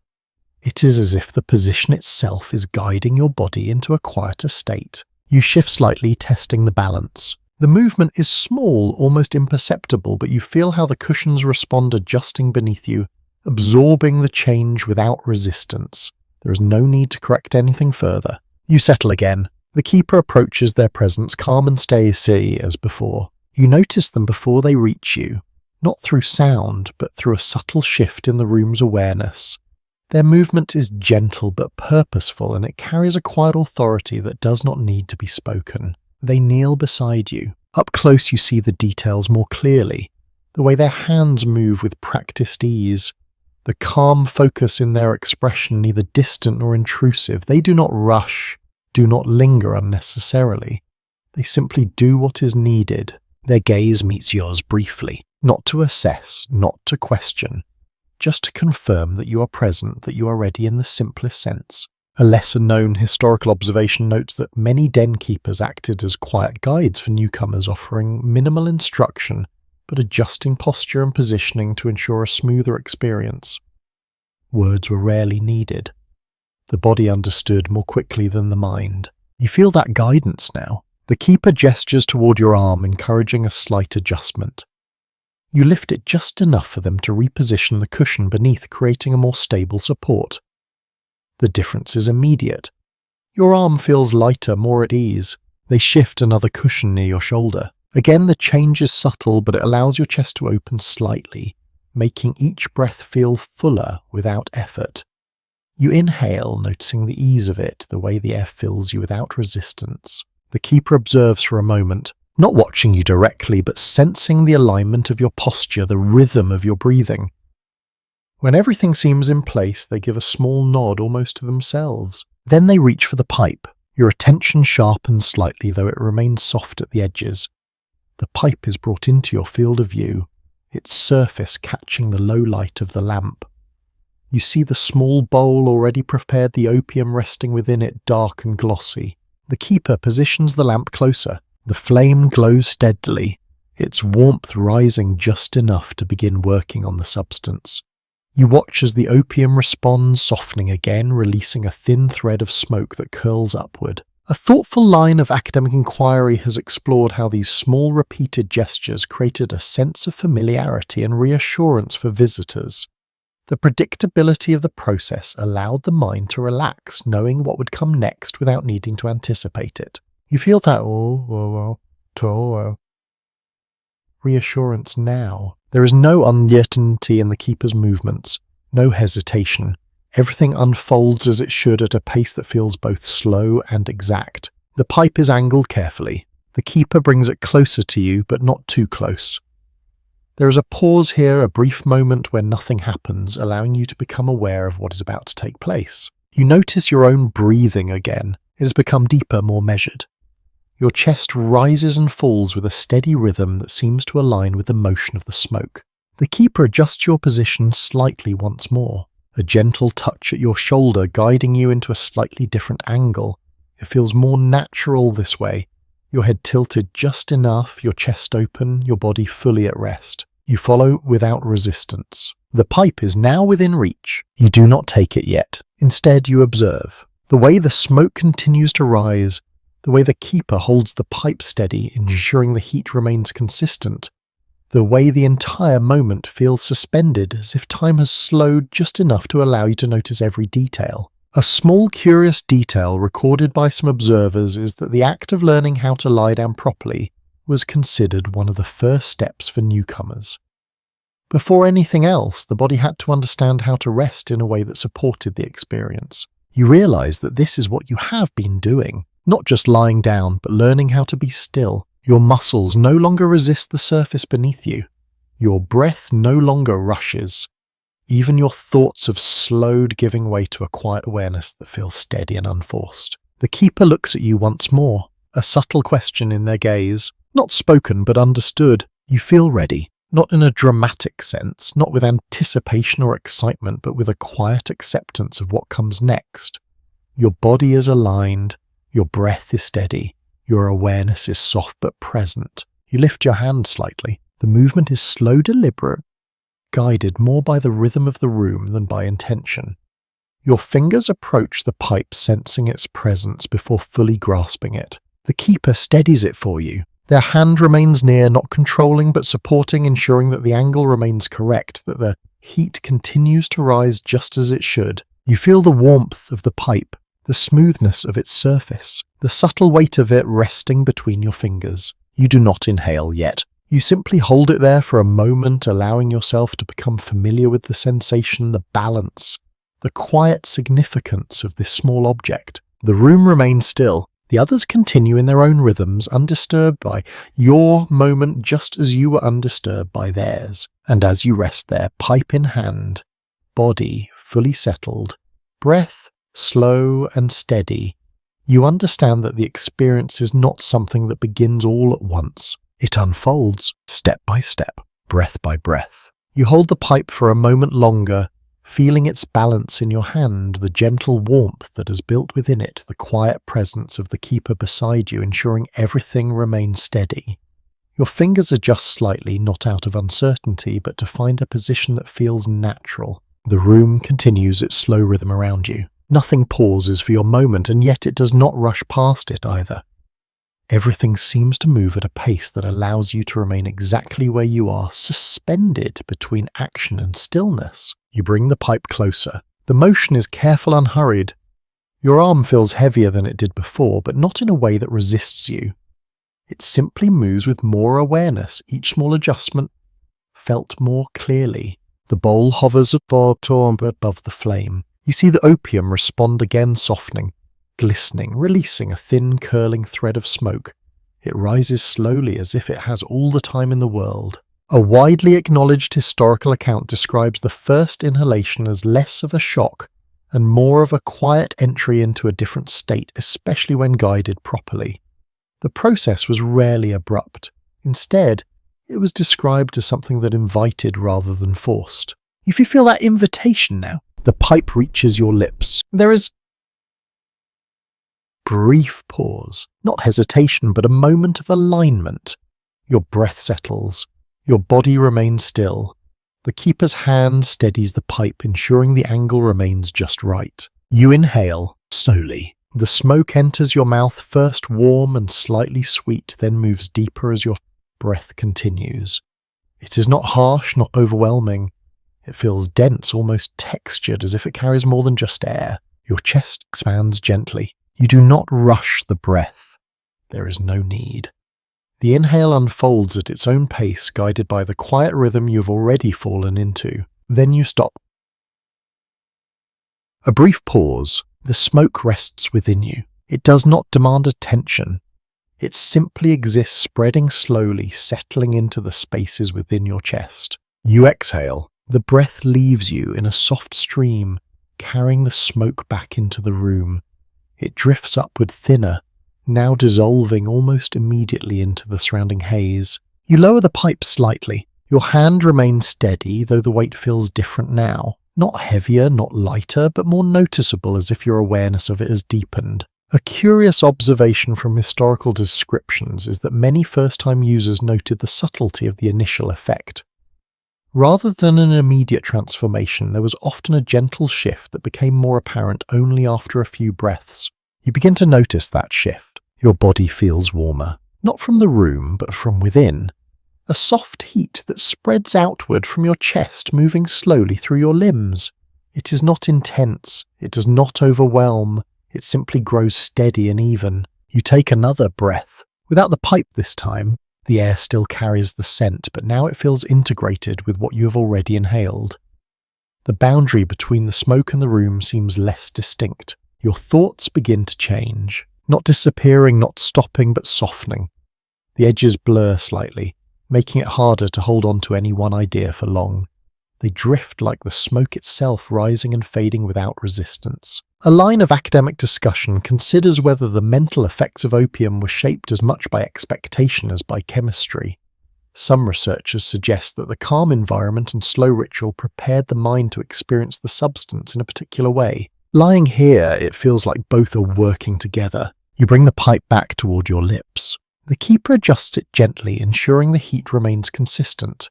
It is as if the position itself is guiding your body into a quieter state. You shift slightly, testing the balance. The movement is small, almost imperceptible, but you feel how the cushions respond, adjusting beneath you, absorbing the change without resistance. There is no need to correct anything further. You settle again. The keeper approaches their presence, calm and steady as before. You notice them before they reach you, not through sound, but through a subtle shift in the room's awareness. Their movement is gentle but purposeful, and it carries a quiet authority that does not need to be spoken. They kneel beside you. Up close you see the details more clearly, the way their hands move with practiced ease, the calm focus in their expression, neither distant nor intrusive. They do not rush, do not linger unnecessarily. They simply do what is needed. Their gaze meets yours briefly, not to assess, not to question, just to confirm that you are present, that you are ready in the simplest sense. A lesser-known historical observation notes that many den keepers acted as quiet guides for newcomers, offering minimal instruction, but adjusting posture and positioning to ensure a smoother experience. Words were rarely needed. The body understood more quickly than the mind. You feel that guidance now. The keeper gestures toward your arm, encouraging a slight adjustment. You lift it just enough for them to reposition the cushion beneath, creating a more stable support. The difference is immediate. Your arm feels lighter, more at ease. They shift another cushion near your shoulder. Again, the change is subtle, but it allows your chest to open slightly, making each breath feel fuller without effort. You inhale, noticing the ease of it, the way the air fills you without resistance. The keeper observes for a moment, not watching you directly, but sensing the alignment of your posture, the rhythm of your breathing. When everything seems in place, they give a small nod almost to themselves. Then they reach for the pipe. Your attention sharpens slightly, though it remains soft at the edges. The pipe is brought into your field of view, its surface catching the low light of the lamp. You see the small bowl already prepared, the opium resting within it, dark and glossy. The keeper positions the lamp closer. The flame glows steadily, its warmth rising just enough to begin working on the substance. You watch as the opium responds, softening again, releasing a thin thread of smoke that curls upward. A thoughtful line of academic inquiry has explored how these small repeated gestures created a sense of familiarity and reassurance for visitors. The predictability of the process allowed the mind to relax, knowing what would come next without needing to anticipate it. You feel that reassurance now. There is no uncertainty in the keeper's movements, no hesitation. Everything unfolds as it should at a pace that feels both slow and exact. The pipe is angled carefully. The keeper brings it closer to you, but not too close. There is a pause here, a brief moment where nothing happens, allowing you to become aware of what is about to take place. You notice your own breathing again. It has become deeper, more measured. Your chest rises and falls with a steady rhythm that seems to align with the motion of the smoke. The keeper adjusts your position slightly once more, a gentle touch at your shoulder guiding you into a slightly different angle. It feels more natural this way. Your head tilted just enough, your chest open, your body fully at rest. You follow without resistance. The pipe is now within reach. You do not take it yet. Instead, you observe. The way the smoke continues to rise, the way the keeper holds the pipe steady, ensuring the heat remains consistent, the way the entire moment feels suspended, as if time has slowed just enough to allow you to notice every detail. A small curious detail recorded by some observers is that the act of learning how to lie down properly was considered one of the first steps for newcomers. Before anything else, the body had to understand how to rest in a way that supported the experience. You realize that this is what you have been doing, not just lying down, but learning how to be still. Your muscles no longer resist the surface beneath you. Your breath no longer rushes. Even your thoughts have slowed, giving way to a quiet awareness that feels steady and unforced. The keeper looks at you once more, a subtle question in their gaze, not spoken but understood. You feel ready, not in a dramatic sense, not with anticipation or excitement, but with a quiet acceptance of what comes next. Your body is aligned, your breath is steady, your awareness is soft but present. You lift your hand slightly. The movement is slow, deliberate, guided more by the rhythm of the room than by intention. Your fingers approach the pipe, sensing its presence before fully grasping it. The keeper steadies it for you. Their hand remains near, not controlling but supporting, ensuring that the angle remains correct, that the heat continues to rise just as it should. You feel the warmth of the pipe, the smoothness of its surface, the subtle weight of it resting between your fingers. You do not inhale yet. You simply hold it there for a moment, allowing yourself to become familiar with the sensation, the balance, the quiet significance of this small object. The room remains still. The others continue in their own rhythms, undisturbed by your moment just as you were undisturbed by theirs. And as you rest there, pipe in hand, body fully settled, breath slow and steady, you understand that the experience is not something that begins all at once. It unfolds, step by step, breath by breath. You hold the pipe for a moment longer, feeling its balance in your hand, the gentle warmth that has built within it, the quiet presence of the keeper beside you, ensuring everything remains steady. Your fingers adjust slightly, not out of uncertainty, but to find a position that feels natural. The room continues its slow rhythm around you. Nothing pauses for your moment, and yet it does not rush past it either. Everything seems to move at a pace that allows you to remain exactly where you are, suspended between action and stillness. You bring the pipe closer. The motion is careful, unhurried. Your arm feels heavier than it did before, but not in a way that resists you. It simply moves with more awareness, each small adjustment felt more clearly. The bowl hovers above the flame. You see the opium respond again, softening, glistening, releasing a thin, curling thread of smoke. It rises slowly as if it has all the time in the world. A widely acknowledged historical account describes the first inhalation as less of a shock and more of a quiet entry into a different state, especially when guided properly. The process was rarely abrupt. Instead, it was described as something that invited rather than forced. If you feel that invitation now, the pipe reaches your lips. There is brief pause, not hesitation, but a moment of alignment. Your breath settles. Your body remains still. The keeper's hand steadies the pipe, ensuring the angle remains just right. You inhale, slowly. The smoke enters your mouth, first warm and slightly sweet, then moves deeper as your breath continues. It is not harsh, not overwhelming. It feels dense, almost textured, as if it carries more than just air. Your chest expands gently. You do not rush the breath. There is no need. The inhale unfolds at its own pace, guided by the quiet rhythm you've already fallen into. Then you stop. A brief pause. The smoke rests within you. It does not demand attention. It simply exists, spreading slowly, settling into the spaces within your chest. You exhale. The breath leaves you in a soft stream, carrying the smoke back into the room. It drifts upward thinner, now dissolving almost immediately into the surrounding haze. You lower the pipe slightly. Your hand remains steady, though the weight feels different now. Not heavier, not lighter, but more noticeable, as if your awareness of it has deepened. A curious observation from historical descriptions is that many first-time users noted the subtlety of the initial effect. Rather than an immediate transformation, there was often a gentle shift that became more apparent only after a few breaths. You begin to notice that shift. Your body feels warmer, not from the room, but from within. A soft heat that spreads outward from your chest, moving slowly through your limbs. It is not intense. It does not overwhelm. It simply grows steady and even. You take another breath. Without the pipe this time, the air still carries the scent, but now it feels integrated with what you have already inhaled. The boundary between the smoke and the room seems less distinct. Your thoughts begin to change. Not disappearing, not stopping, but softening. The edges blur slightly, making it harder to hold on to any one idea for long. They drift like the smoke itself, rising and fading without resistance. A line of academic discussion considers whether the mental effects of opium were shaped as much by expectation as by chemistry. Some researchers suggest that the calm environment and slow ritual prepared the mind to experience the substance in a particular way. Lying here, it feels like both are working together. You bring the pipe back toward your lips. The keeper adjusts it gently, ensuring the heat remains consistent.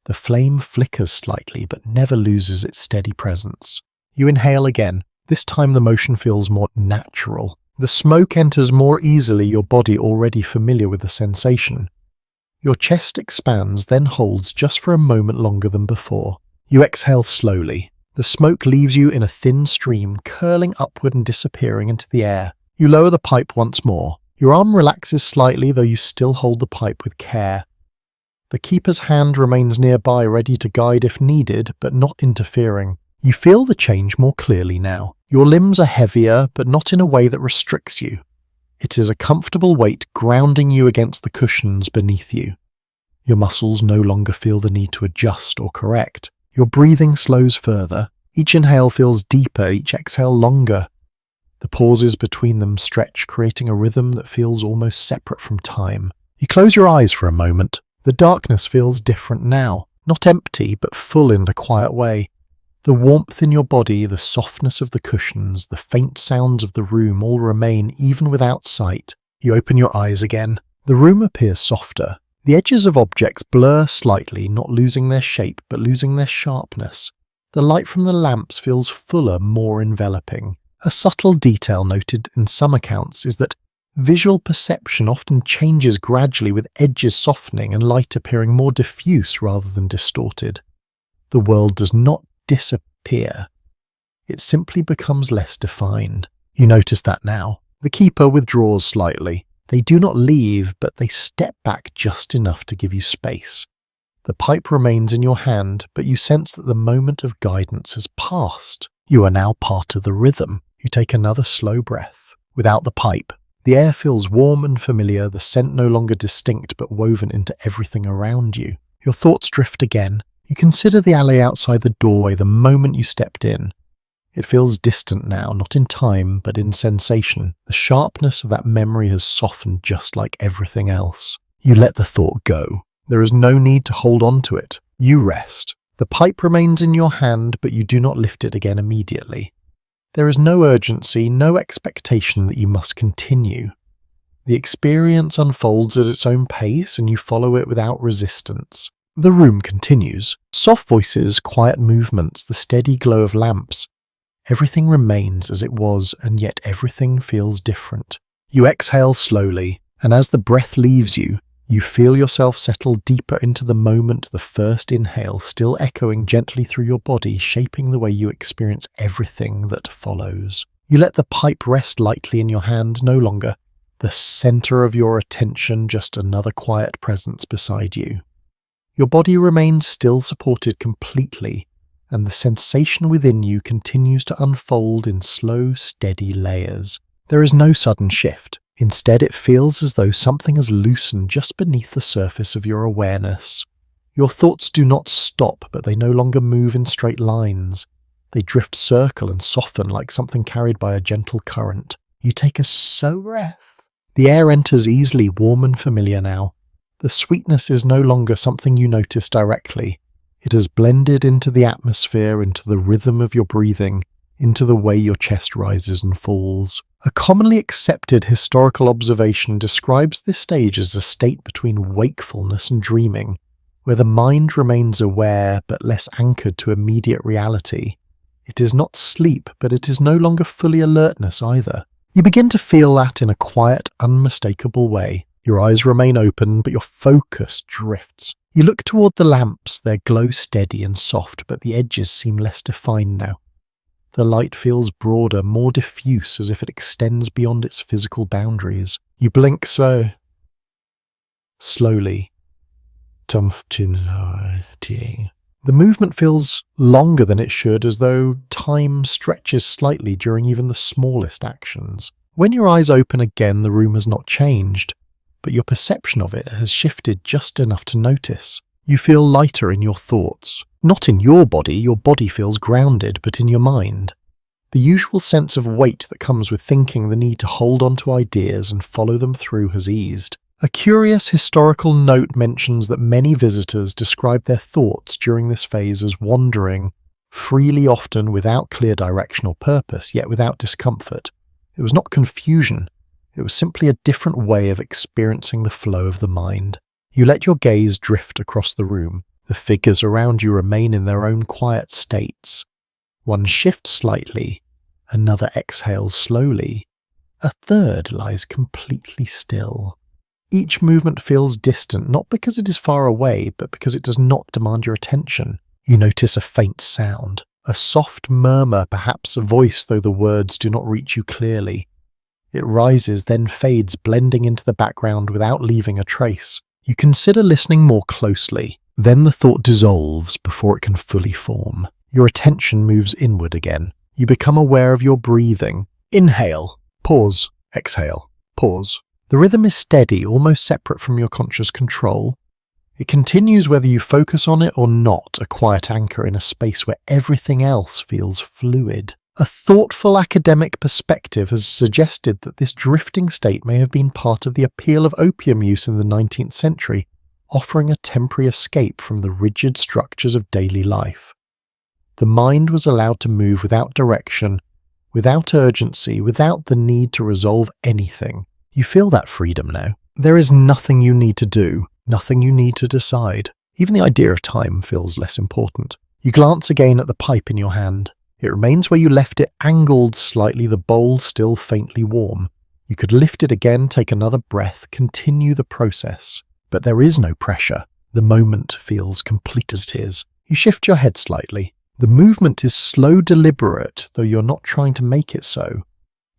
The flame flickers slightly, but never loses its steady presence. You inhale again. This time the motion feels more natural. The smoke enters more easily, your body already familiar with the sensation. Your chest expands, then holds just for a moment longer than before. You exhale slowly. The smoke leaves you in a thin stream, curling upward and disappearing into the air. You lower the pipe once more. Your arm relaxes slightly, though you still hold the pipe with care. The keeper's hand remains nearby, ready to guide if needed, but not interfering. You feel the change more clearly now. Your limbs are heavier, but not in a way that restricts you. It is a comfortable weight grounding you against the cushions beneath you. Your muscles no longer feel the need to adjust or correct. Your breathing slows further. Each inhale feels deeper, each exhale longer. The pauses between them stretch, creating a rhythm that feels almost separate from time. You close your eyes for a moment. The darkness feels different now. Not empty, but full in a quiet way. The warmth in your body, the softness of the cushions, the faint sounds of the room all remain even without sight. You open your eyes again. The room appears softer. The edges of objects blur slightly, not losing their shape but losing their sharpness. The light from the lamps feels fuller, more enveloping. A subtle detail noted in some accounts is that visual perception often changes gradually, with edges softening and light appearing more diffuse rather than distorted. The world does not disappear. It simply becomes less defined. You notice that now. The keeper withdraws slightly. They do not leave, but they step back just enough to give you space. The pipe remains in your hand, but you sense that the moment of guidance has passed. You are now part of the rhythm. You take another slow breath. Without the pipe, the air feels warm and familiar, the scent no longer distinct but woven into everything around you. Your thoughts drift again. You consider the alley outside the doorway the moment you stepped in. It feels distant now, not in time, but in sensation. The sharpness of that memory has softened just like everything else. You let the thought go. There is no need to hold on to it. You rest. The pipe remains in your hand, but you do not lift it again immediately. There is no urgency, no expectation that you must continue. The experience unfolds at its own pace, and you follow it without resistance. The room continues. Soft voices, quiet movements, the steady glow of lamps. Everything remains as it was, and yet everything feels different. You exhale slowly, and as the breath leaves you, you feel yourself settle deeper into the moment, the first inhale still echoing gently through your body, shaping the way you experience everything that follows. You let the pipe rest lightly in your hand, no longer the center of your attention, just another quiet presence beside you. Your body remains still, supported completely, and the sensation within you continues to unfold in slow, steady layers. There is no sudden shift. Instead, it feels as though something has loosened just beneath the surface of your awareness. Your thoughts do not stop, but they no longer move in straight lines. They drift, circle, and soften like something carried by a gentle current. You take a slow breath. The air enters easily, warm and familiar now. The sweetness is no longer something you notice directly. It has blended into the atmosphere, into the rhythm of your breathing, into the way your chest rises and falls. A commonly accepted historical observation describes this stage as a state between wakefulness and dreaming, where the mind remains aware but less anchored to immediate reality. It is not sleep, but it is no longer fully alertness either. You begin to feel that in a quiet, unmistakable way. Your eyes remain open, but your focus drifts. You look toward the lamps, their glow steady and soft, but the edges seem less defined now. The light feels broader, more diffuse, as if it extends beyond its physical boundaries. You blink slowly. The movement feels longer than it should, as though time stretches slightly during even the smallest actions. When your eyes open again, the room has not changed, but your perception of it has shifted just enough to notice. You feel lighter in your thoughts. Not in your body feels grounded, but in your mind. The usual sense of weight that comes with thinking, the need to hold on to ideas and follow them through, has eased. A curious historical note mentions that many visitors describe their thoughts during this phase as wandering, freely, often without clear direction or purpose, yet without discomfort. It was not confusion. It was simply a different way of experiencing the flow of the mind. You let your gaze drift across the room. The figures around you remain in their own quiet states. One shifts slightly, another exhales slowly, a third lies completely still. Each movement feels distant, not because it is far away, but because it does not demand your attention. You notice a faint sound, a soft murmur, perhaps a voice, though the words do not reach you clearly. It rises, then fades, blending into the background without leaving a trace. You consider listening more closely. Then the thought dissolves before it can fully form. Your attention moves inward again. You become aware of your breathing. Inhale, pause, exhale, pause. The rhythm is steady, almost separate from your conscious control. It continues whether you focus on it or not, a quiet anchor in a space where everything else feels fluid. A thoughtful academic perspective has suggested that this drifting state may have been part of the appeal of opium use in the 19th century, offering a temporary escape from the rigid structures of daily life. The mind was allowed to move without direction, without urgency, without the need to resolve anything. You feel that freedom now. There is nothing you need to do, nothing you need to decide. Even the idea of time feels less important. You glance again at the pipe in your hand. It remains where you left it, angled slightly, the bowl still faintly warm. You could lift it again, take another breath, continue the process. But there is no pressure. The moment feels complete as it is. You shift your head slightly. The movement is slow, deliberate, though you're not trying to make it so.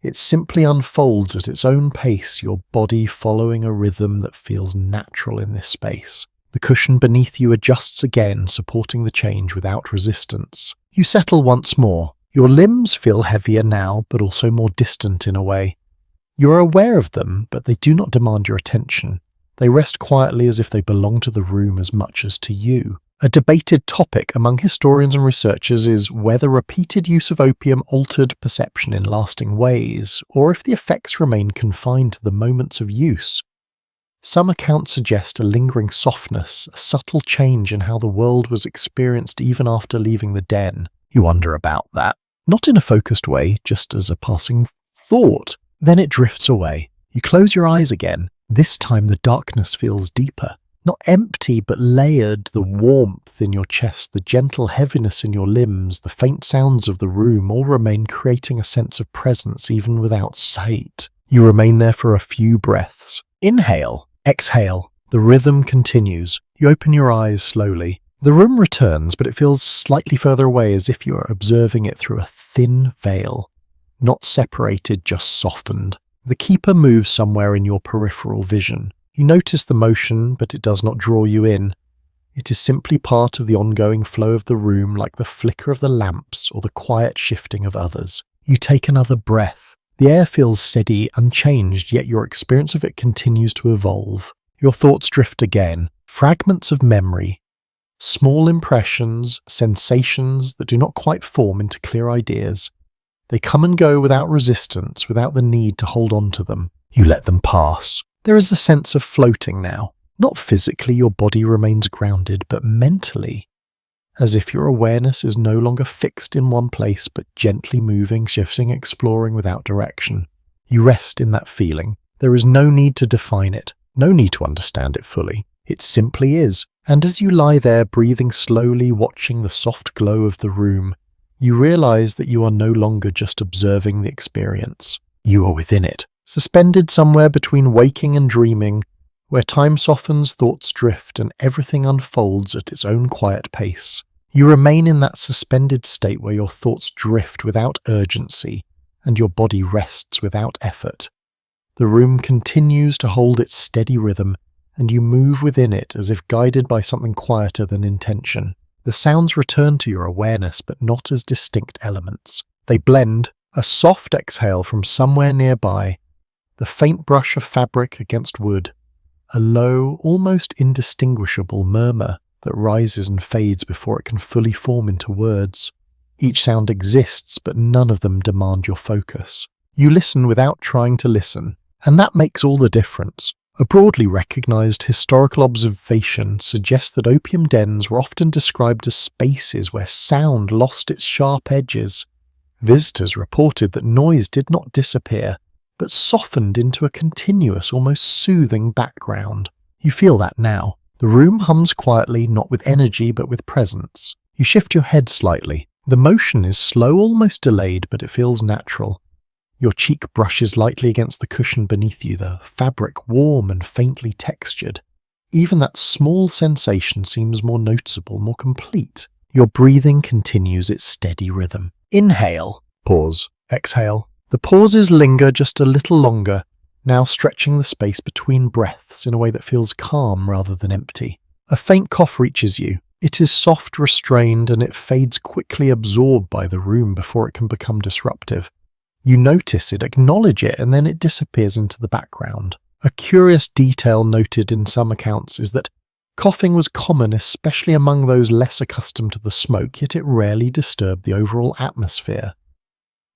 It simply unfolds at its own pace, your body following a rhythm that feels natural in this space. The cushion beneath you adjusts again, supporting the change without resistance. You settle once more. Your limbs feel heavier now, but also more distant in a way. You are aware of them, but they do not demand your attention. They rest quietly as if they belong to the room as much as to you. A debated topic among historians and researchers is whether repeated use of opium altered perception in lasting ways, or if the effects remain confined to the moments of use. Some accounts suggest a lingering softness, a subtle change in how the world was experienced even after leaving the den. You wonder about that. Not in a focused way, just as a passing thought. Then it drifts away. You close your eyes again. This time the darkness feels deeper. Not empty, but layered. The warmth in your chest, the gentle heaviness in your limbs, the faint sounds of the room all remain, creating a sense of presence even without sight. You remain there for a few breaths. Inhale. Exhale. The rhythm continues. You open your eyes slowly. The room returns, but it feels slightly further away, as if you are observing it through a thin veil. Not separated, just softened. The keeper moves somewhere in your peripheral vision. You notice the motion, but it does not draw you in. It is simply part of the ongoing flow of the room, like the flicker of the lamps or the quiet shifting of others. You take another breath. The air feels steady, unchanged, yet your experience of it continues to evolve. Your thoughts drift again. Fragments of memory. Small impressions, sensations that do not quite form into clear ideas. They come and go without resistance, without the need to hold on to them. You let them pass. There is a sense of floating now. Not physically, your body remains grounded, but mentally. As if your awareness is no longer fixed in one place, but gently moving, shifting, exploring without direction. You rest in that feeling. There is no need to define it, no need to understand it fully. It simply is. And as you lie there, breathing slowly, watching the soft glow of the room, you realize that you are no longer just observing the experience. You are within it, suspended somewhere between waking and dreaming, where time softens, thoughts drift, and everything unfolds at its own quiet pace. You remain in that suspended state where your thoughts drift without urgency, and your body rests without effort. The room continues to hold its steady rhythm, and you move within it as if guided by something quieter than intention. The sounds return to your awareness, but not as distinct elements. They blend, a soft exhale from somewhere nearby, the faint brush of fabric against wood, a low, almost indistinguishable murmur that rises and fades before it can fully form into words. Each sound exists, but none of them demand your focus. You listen without trying to listen, and that makes all the difference. A broadly recognized historical observation suggests that opium dens were often described as spaces where sound lost its sharp edges. Visitors reported that noise did not disappear, but softened into a continuous, almost soothing background. You feel that now. The room hums quietly, not with energy, but with presence. You shift your head slightly. The motion is slow, almost delayed, but it feels natural. Your cheek brushes lightly against the cushion beneath you, the fabric warm and faintly textured. Even that small sensation seems more noticeable, more complete. Your breathing continues its steady rhythm. Inhale. Pause. Exhale. The pauses linger just a little longer, now stretching the space between breaths in a way that feels calm rather than empty. A faint cough reaches you. It is soft, restrained, and it fades quickly, absorbed by the room before it can become disruptive. You notice it, acknowledge it, and then it disappears into the background. A curious detail noted in some accounts is that coughing was common, especially among those less accustomed to the smoke, yet it rarely disturbed the overall atmosphere.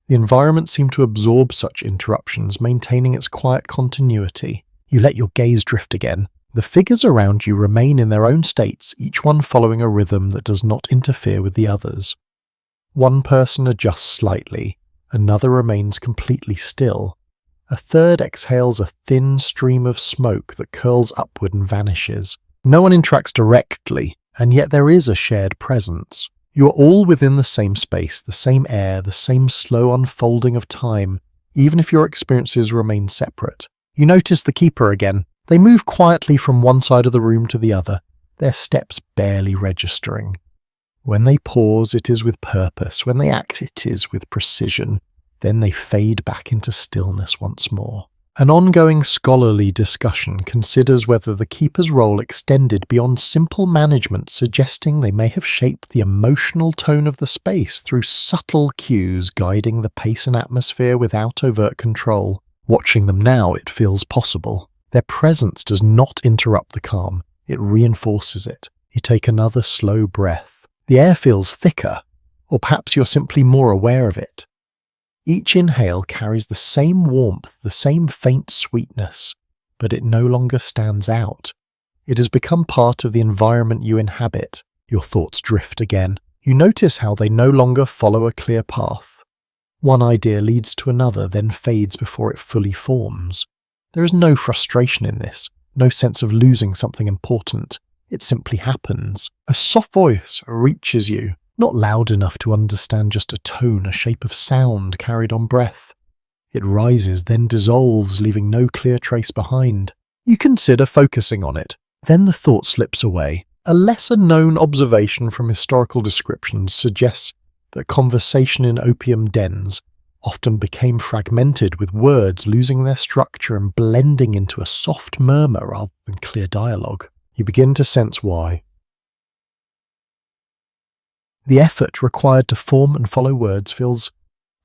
The environment seemed to absorb such interruptions, maintaining its quiet continuity. You let your gaze drift again. The figures around you remain in their own states, each one following a rhythm that does not interfere with the others. One person adjusts slightly, another remains completely still. A third exhales a thin stream of smoke that curls upward and vanishes. No one interacts directly, and yet there is a shared presence. You are all within the same space, the same air, the same slow unfolding of time, even if your experiences remain separate. You notice the keeper again. They move quietly from one side of the room to the other, their steps barely registering. When they pause, it is with purpose. When they act, it is with precision. Then they fade back into stillness once more. An ongoing scholarly discussion considers whether the keeper's role extended beyond simple management, suggesting they may have shaped the emotional tone of the space through subtle cues guiding the pace and atmosphere without overt control. Watching them now, it feels possible. Their presence does not interrupt the calm, it reinforces it. You take another slow breath. The air feels thicker, or perhaps you're simply more aware of it. Each inhale carries the same warmth, the same faint sweetness, but it no longer stands out. It has become part of the environment you inhabit. Your thoughts drift again. You notice how they no longer follow a clear path. One idea leads to another, then fades before it fully forms. There is no frustration in this, no sense of losing something important. It simply happens. A soft voice reaches you, not loud enough to understand, just a tone, a shape of sound carried on breath. It rises, then dissolves, leaving no clear trace behind. You consider focusing on it. Then the thought slips away. A lesser-known observation from historical descriptions suggests that conversation in opium dens often became fragmented, with words losing their structure and blending into a soft murmur rather than clear dialogue. You begin to sense why. The effort required to form and follow words feels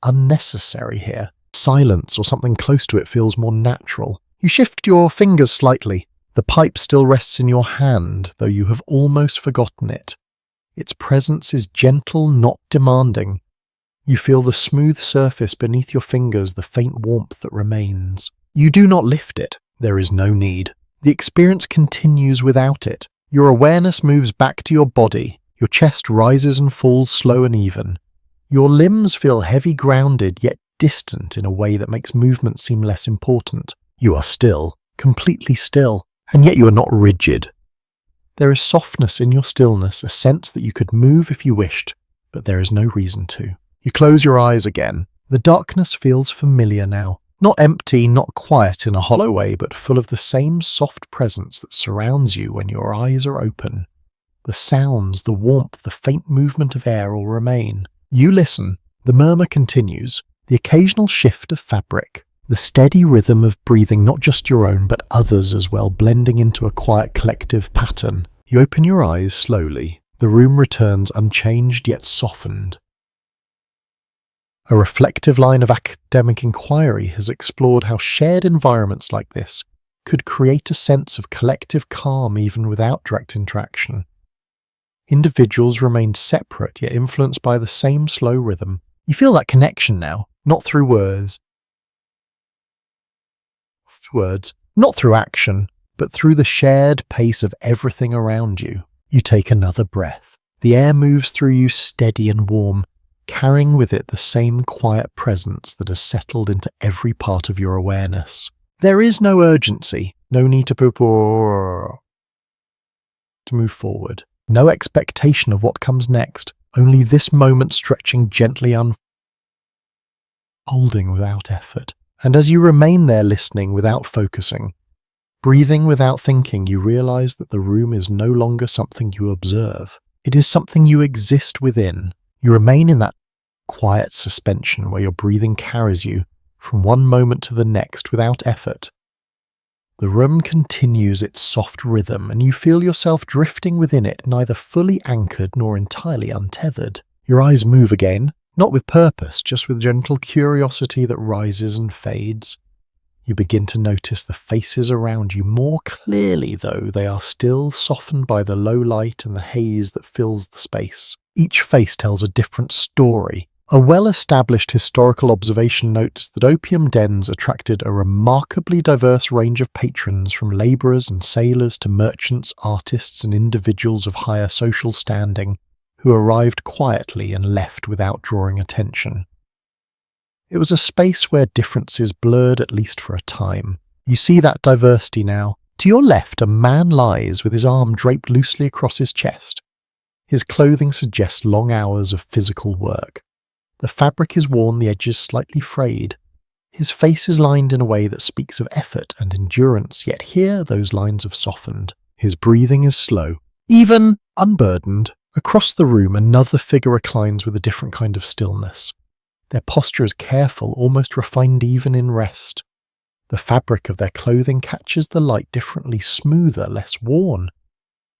unnecessary here. Silence or something close to it feels more natural. You shift your fingers slightly. The pipe still rests in your hand, though you have almost forgotten it. Its presence is gentle, not demanding. You feel the smooth surface beneath your fingers, the faint warmth that remains. You do not lift it. There is no need. The experience continues without it. Your awareness moves back to your body. Your chest rises and falls slow and even. Your limbs feel heavy, grounded, yet distant in a way that makes movement seem less important. You are still, completely still. And yet you are not rigid. There is softness in your stillness, a sense that you could move if you wished, but there is no reason to. You close your eyes again. The darkness feels familiar now. Not empty, not quiet in a hollow way, but full of the same soft presence that surrounds you when your eyes are open. The sounds, the warmth, the faint movement of air all remain. You listen. The murmur continues. The occasional shift of fabric. The steady rhythm of breathing, not just your own, but others as well, blending into a quiet collective pattern. You open your eyes slowly. The room returns unchanged yet softened. A reflective line of academic inquiry has explored how shared environments like this could create a sense of collective calm even without direct interaction. Individuals remained separate yet influenced by the same slow rhythm. You feel that connection now, not through words, not through action, but through the shared pace of everything around you. You take another breath. The air moves through you steady and warm, carrying with it the same quiet presence that has settled into every part of your awareness. There is no urgency, no need to move forward, no expectation of what comes next, only this moment stretching gently unfolding without effort. And as you remain there listening without focusing, breathing without thinking, you realize that the room is no longer something you observe. It is something you exist within. You remain in that quiet suspension where your breathing carries you from one moment to the next without effort. The room continues its soft rhythm, and you feel yourself drifting within it, neither fully anchored nor entirely untethered. Your eyes move again, not with purpose, just with gentle curiosity that rises and fades. You begin to notice the faces around you more clearly, though they are still softened by the low light and the haze that fills the space. Each face tells a different story. A well-established historical observation notes that opium dens attracted a remarkably diverse range of patrons, from labourers and sailors to merchants, artists and individuals of higher social standing, who arrived quietly and left without drawing attention. It was a space where differences blurred, at least for a time. You see that diversity now. To your left, a man lies with his arm draped loosely across his chest. His clothing suggests long hours of physical work. The fabric is worn, the edges slightly frayed. His face is lined in a way that speaks of effort and endurance, yet here those lines have softened. His breathing is slow, even unburdened. Across the room, another figure reclines with a different kind of stillness. Their posture is careful, almost refined even in rest. The fabric of their clothing catches the light differently, smoother, less worn.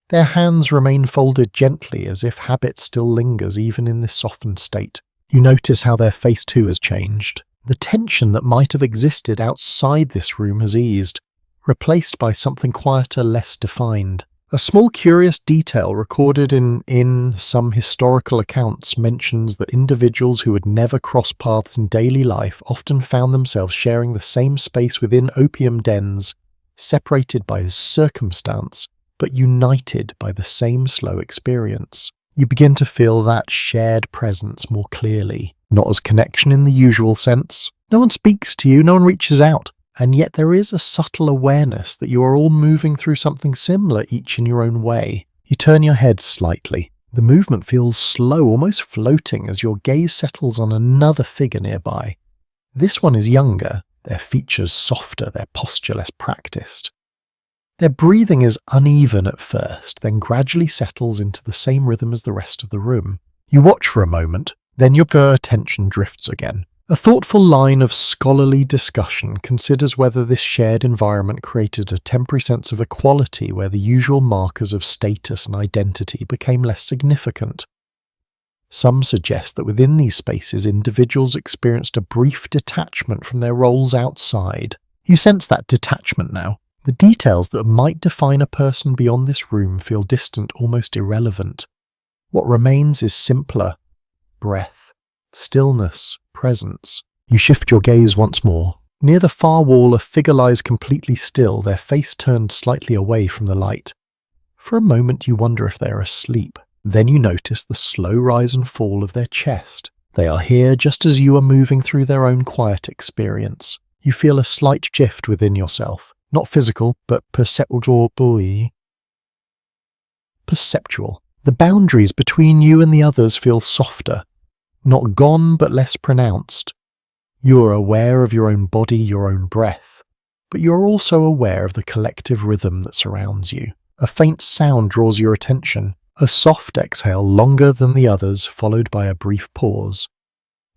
Their hands remain folded gently, as if habit still lingers even in this softened state. You notice how their face too has changed. The tension that might have existed outside this room has eased, replaced by something quieter, less defined. A small curious detail recorded in some historical accounts mentions that individuals who would never cross paths in daily life often found themselves sharing the same space within opium dens, separated by circumstance, but united by the same slow experience. You begin to feel that shared presence more clearly, not as connection in the usual sense. No one speaks to you, no one reaches out. And yet there is a subtle awareness that you are all moving through something similar, each in your own way. You turn your head slightly. The movement feels slow, almost floating, as your gaze settles on another figure nearby. This one is younger, their features softer, their posture less practiced. Their breathing is uneven at first, then gradually settles into the same rhythm as the rest of the room. You watch for a moment, then your attention drifts again. A thoughtful line of scholarly discussion considers whether this shared environment created a temporary sense of equality where the usual markers of status and identity became less significant. Some suggest that within these spaces individuals experienced a brief detachment from their roles outside. You sense that detachment now. The details that might define a person beyond this room feel distant, almost irrelevant. What remains is simpler breath, stillness, presence. You shift your gaze once more. Near the far wall, a figure lies completely still, their face turned slightly away from the light. For a moment you wonder if they are asleep. Then you notice the slow rise and fall of their chest. They are here just as you are moving through their own quiet experience. You feel a slight shift within yourself. Not physical, but perceptual. The boundaries between you and the others feel softer. Not gone, but less pronounced. You are aware of your own body, your own breath, but you are also aware of the collective rhythm that surrounds you. A faint sound draws your attention, a soft exhale longer than the others, followed by a brief pause.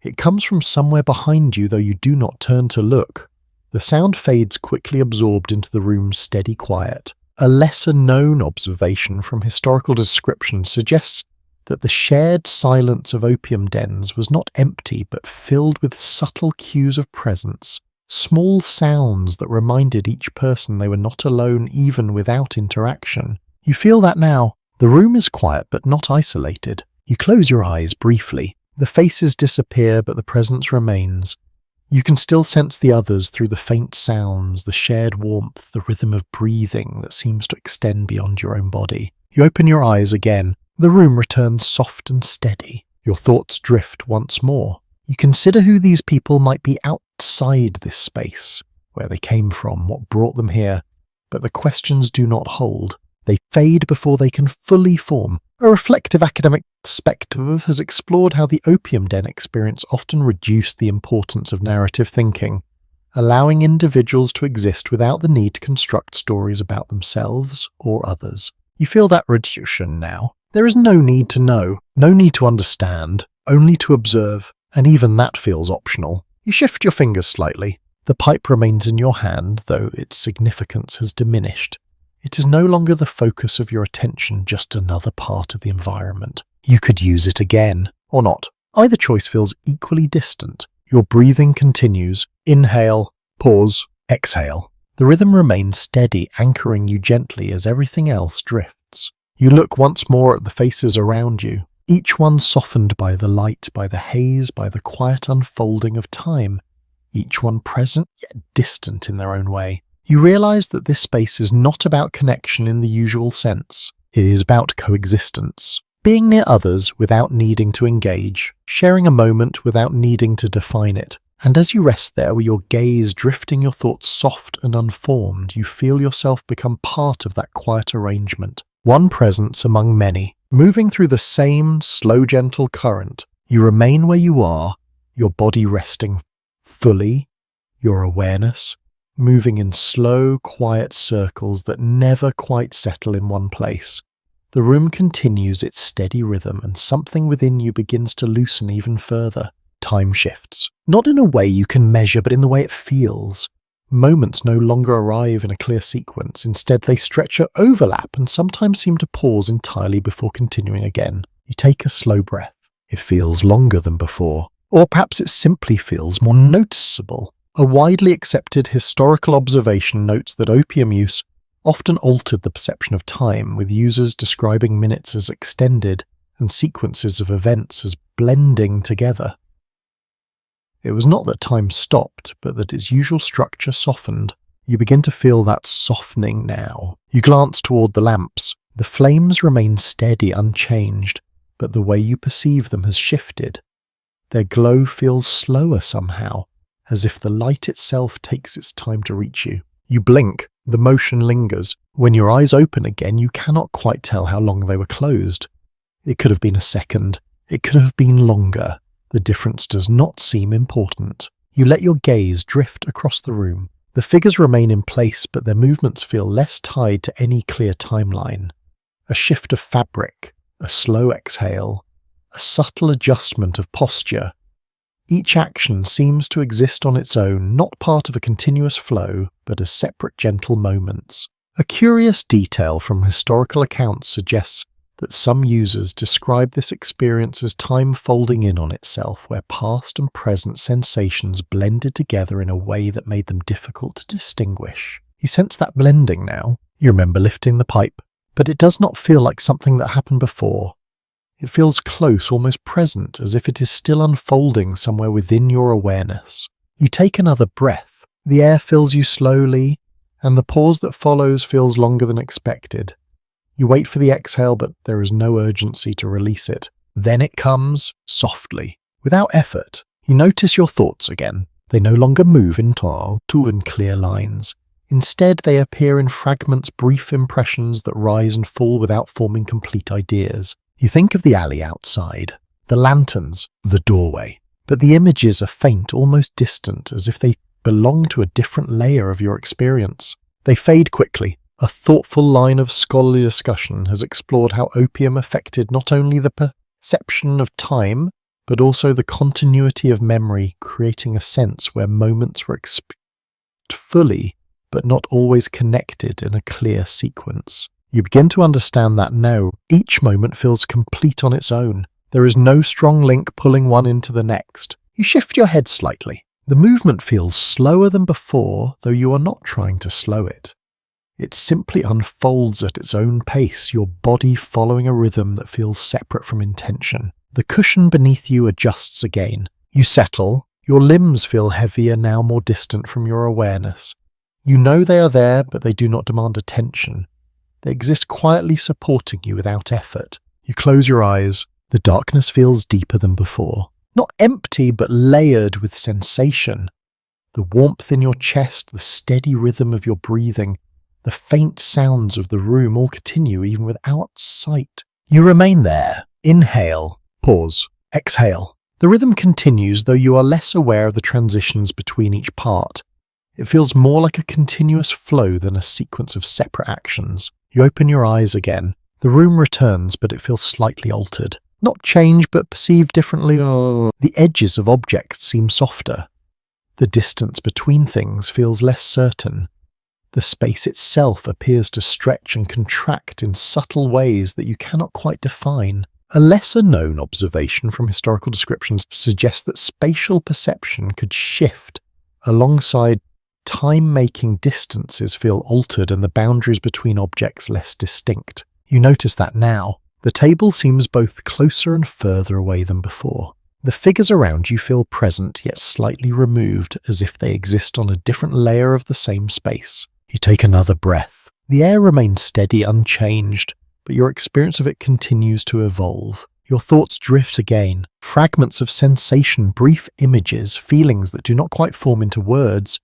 It comes from somewhere behind you, though you do not turn to look. The sound fades, quickly absorbed into the room's steady quiet. A lesser-known observation from historical description suggests that the shared silence of opium dens was not empty but filled with subtle cues of presence, small sounds that reminded each person they were not alone even without interaction. You feel that now. The room is quiet but not isolated. You close your eyes briefly. The faces disappear but the presence remains. You can still sense the others through the faint sounds, the shared warmth, the rhythm of breathing that seems to extend beyond your own body. You open your eyes again. The room returns soft and steady. Your thoughts drift once more. You consider who these people might be outside this space, where they came from, what brought them here, but the questions do not hold. They fade before they can fully form. A reflective academic perspective has explored how the opium den experience often reduced the importance of narrative thinking, allowing individuals to exist without the need to construct stories about themselves or others. You feel that reduction now. There is no need to know, no need to understand, only to observe, and even that feels optional. You shift your fingers slightly. The pipe remains in your hand, though its significance has diminished. It is no longer the focus of your attention, just another part of the environment. You could use it again, or not. Either choice feels equally distant. Your breathing continues. Inhale, pause, exhale. The rhythm remains steady, anchoring you gently as everything else drifts. You look once more at the faces around you, each one softened by the light, by the haze, by the quiet unfolding of time, each one present yet distant in their own way. You realize that this space is not about connection in the usual sense. It is about coexistence. Being near others without needing to engage, sharing a moment without needing to define it. And as you rest there with your gaze drifting, your thoughts soft and unformed, you feel yourself become part of that quiet arrangement. One presence among many, moving through the same slow, gentle current. You remain where you are, your body resting fully, your awareness moving in slow, quiet circles that never quite settle in one place. The room continues its steady rhythm, and something within you begins to loosen even further. Time shifts. Not in a way you can measure, but in the way it feels. Moments no longer arrive in a clear sequence. Instead, they stretch or overlap and sometimes seem to pause entirely before continuing again. You take a slow breath. It feels longer than before. Or perhaps it simply feels more noticeable. A widely accepted historical observation notes that opium use often altered the perception of time, with users describing minutes as extended and sequences of events as blending together. It was not that time stopped, but that its usual structure softened. You begin to feel that softening now. You glance toward the lamps. The flames remain steady, unchanged, but the way you perceive them has shifted. Their glow feels slower somehow, as if the light itself takes its time to reach you. You blink. The motion lingers. When your eyes open again, you cannot quite tell how long they were closed. It could have been a second. It could have been longer. The difference does not seem important. You let your gaze drift across the room. The figures remain in place, but their movements feel less tied to any clear timeline. A shift of fabric, a slow exhale, a subtle adjustment of posture. Each action seems to exist on its own, not part of a continuous flow, but as separate gentle moments. A curious detail from historical accounts suggests that some users describe this experience as time folding in on itself, where past and present sensations blended together in a way that made them difficult to distinguish. You sense that blending now. You remember lifting the pipe, but it does not feel like something that happened before. It feels close, almost present, as if it is still unfolding somewhere within your awareness. You take another breath. The air fills you slowly, and the pause that follows feels longer than expected. You wait for the exhale, but there is no urgency to release it. Then it comes, softly, without effort. You notice your thoughts again. They no longer move in two and clear lines. Instead, they appear in fragments, brief impressions that rise and fall without forming complete ideas. You think of the alley outside, the lanterns, the doorway, but the images are faint, almost distant, as if they belong to a different layer of your experience. They fade quickly. A thoughtful line of scholarly discussion has explored how opium affected not only the perception of time, but also the continuity of memory, creating a sense where moments were experienced fully, but not always connected in a clear sequence. You begin to understand that now, each moment feels complete on its own. There is no strong link pulling one into the next. You shift your head slightly. The movement feels slower than before, though you are not trying to slow it. It simply unfolds at its own pace, your body following a rhythm that feels separate from intention. The cushion beneath you adjusts again. You settle. Your limbs feel heavier, now more distant from your awareness. You know they are there, but they do not demand attention. They exist quietly, supporting you without effort. You close your eyes. The darkness feels deeper than before. Not empty, but layered with sensation. The warmth in your chest, the steady rhythm of your breathing, the faint sounds of the room all continue even without sight. You remain there. Inhale. Pause. Exhale. The rhythm continues, though you are less aware of the transitions between each part. It feels more like a continuous flow than a sequence of separate actions. You open your eyes again. The room returns, but it feels slightly altered. Not changed, but perceived differently. The edges of objects seem softer. The distance between things feels less certain. The space itself appears to stretch and contract in subtle ways that you cannot quite define. A lesser-known observation from historical descriptions suggests that spatial perception could shift alongside time, making distances feel altered and the boundaries between objects less distinct. You notice that now. The table seems both closer and further away than before. The figures around you feel present yet slightly removed, as if they exist on a different layer of the same space. You take another breath. The air remains steady, unchanged, but your experience of it continues to evolve. Your thoughts drift again. Fragments of sensation, brief images, feelings that do not quite form into words.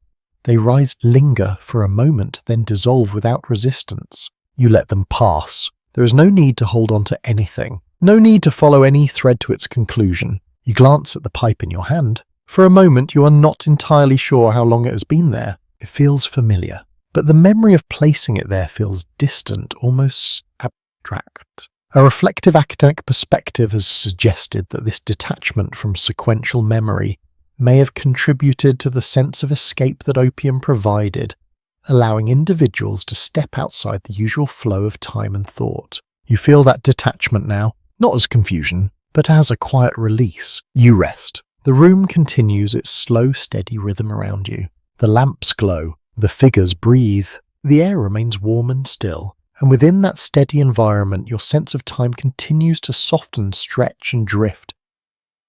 They rise, linger for a moment, then dissolve without resistance. You let them pass. There is no need to hold on to anything. No need to follow any thread to its conclusion. You glance at the pipe in your hand. For a moment, you are not entirely sure how long it has been there. It feels familiar. But the memory of placing it there feels distant, almost abstract. A reflective academic perspective has suggested that this detachment from sequential memory may have contributed to the sense of escape that opium provided, allowing individuals to step outside the usual flow of time and thought. You feel that detachment now, not as confusion, but as a quiet release. You rest. The room continues its slow, steady rhythm around you. The lamps glow. The figures breathe. The air remains warm and still, and within that steady environment your sense of time continues to soften, stretch and drift,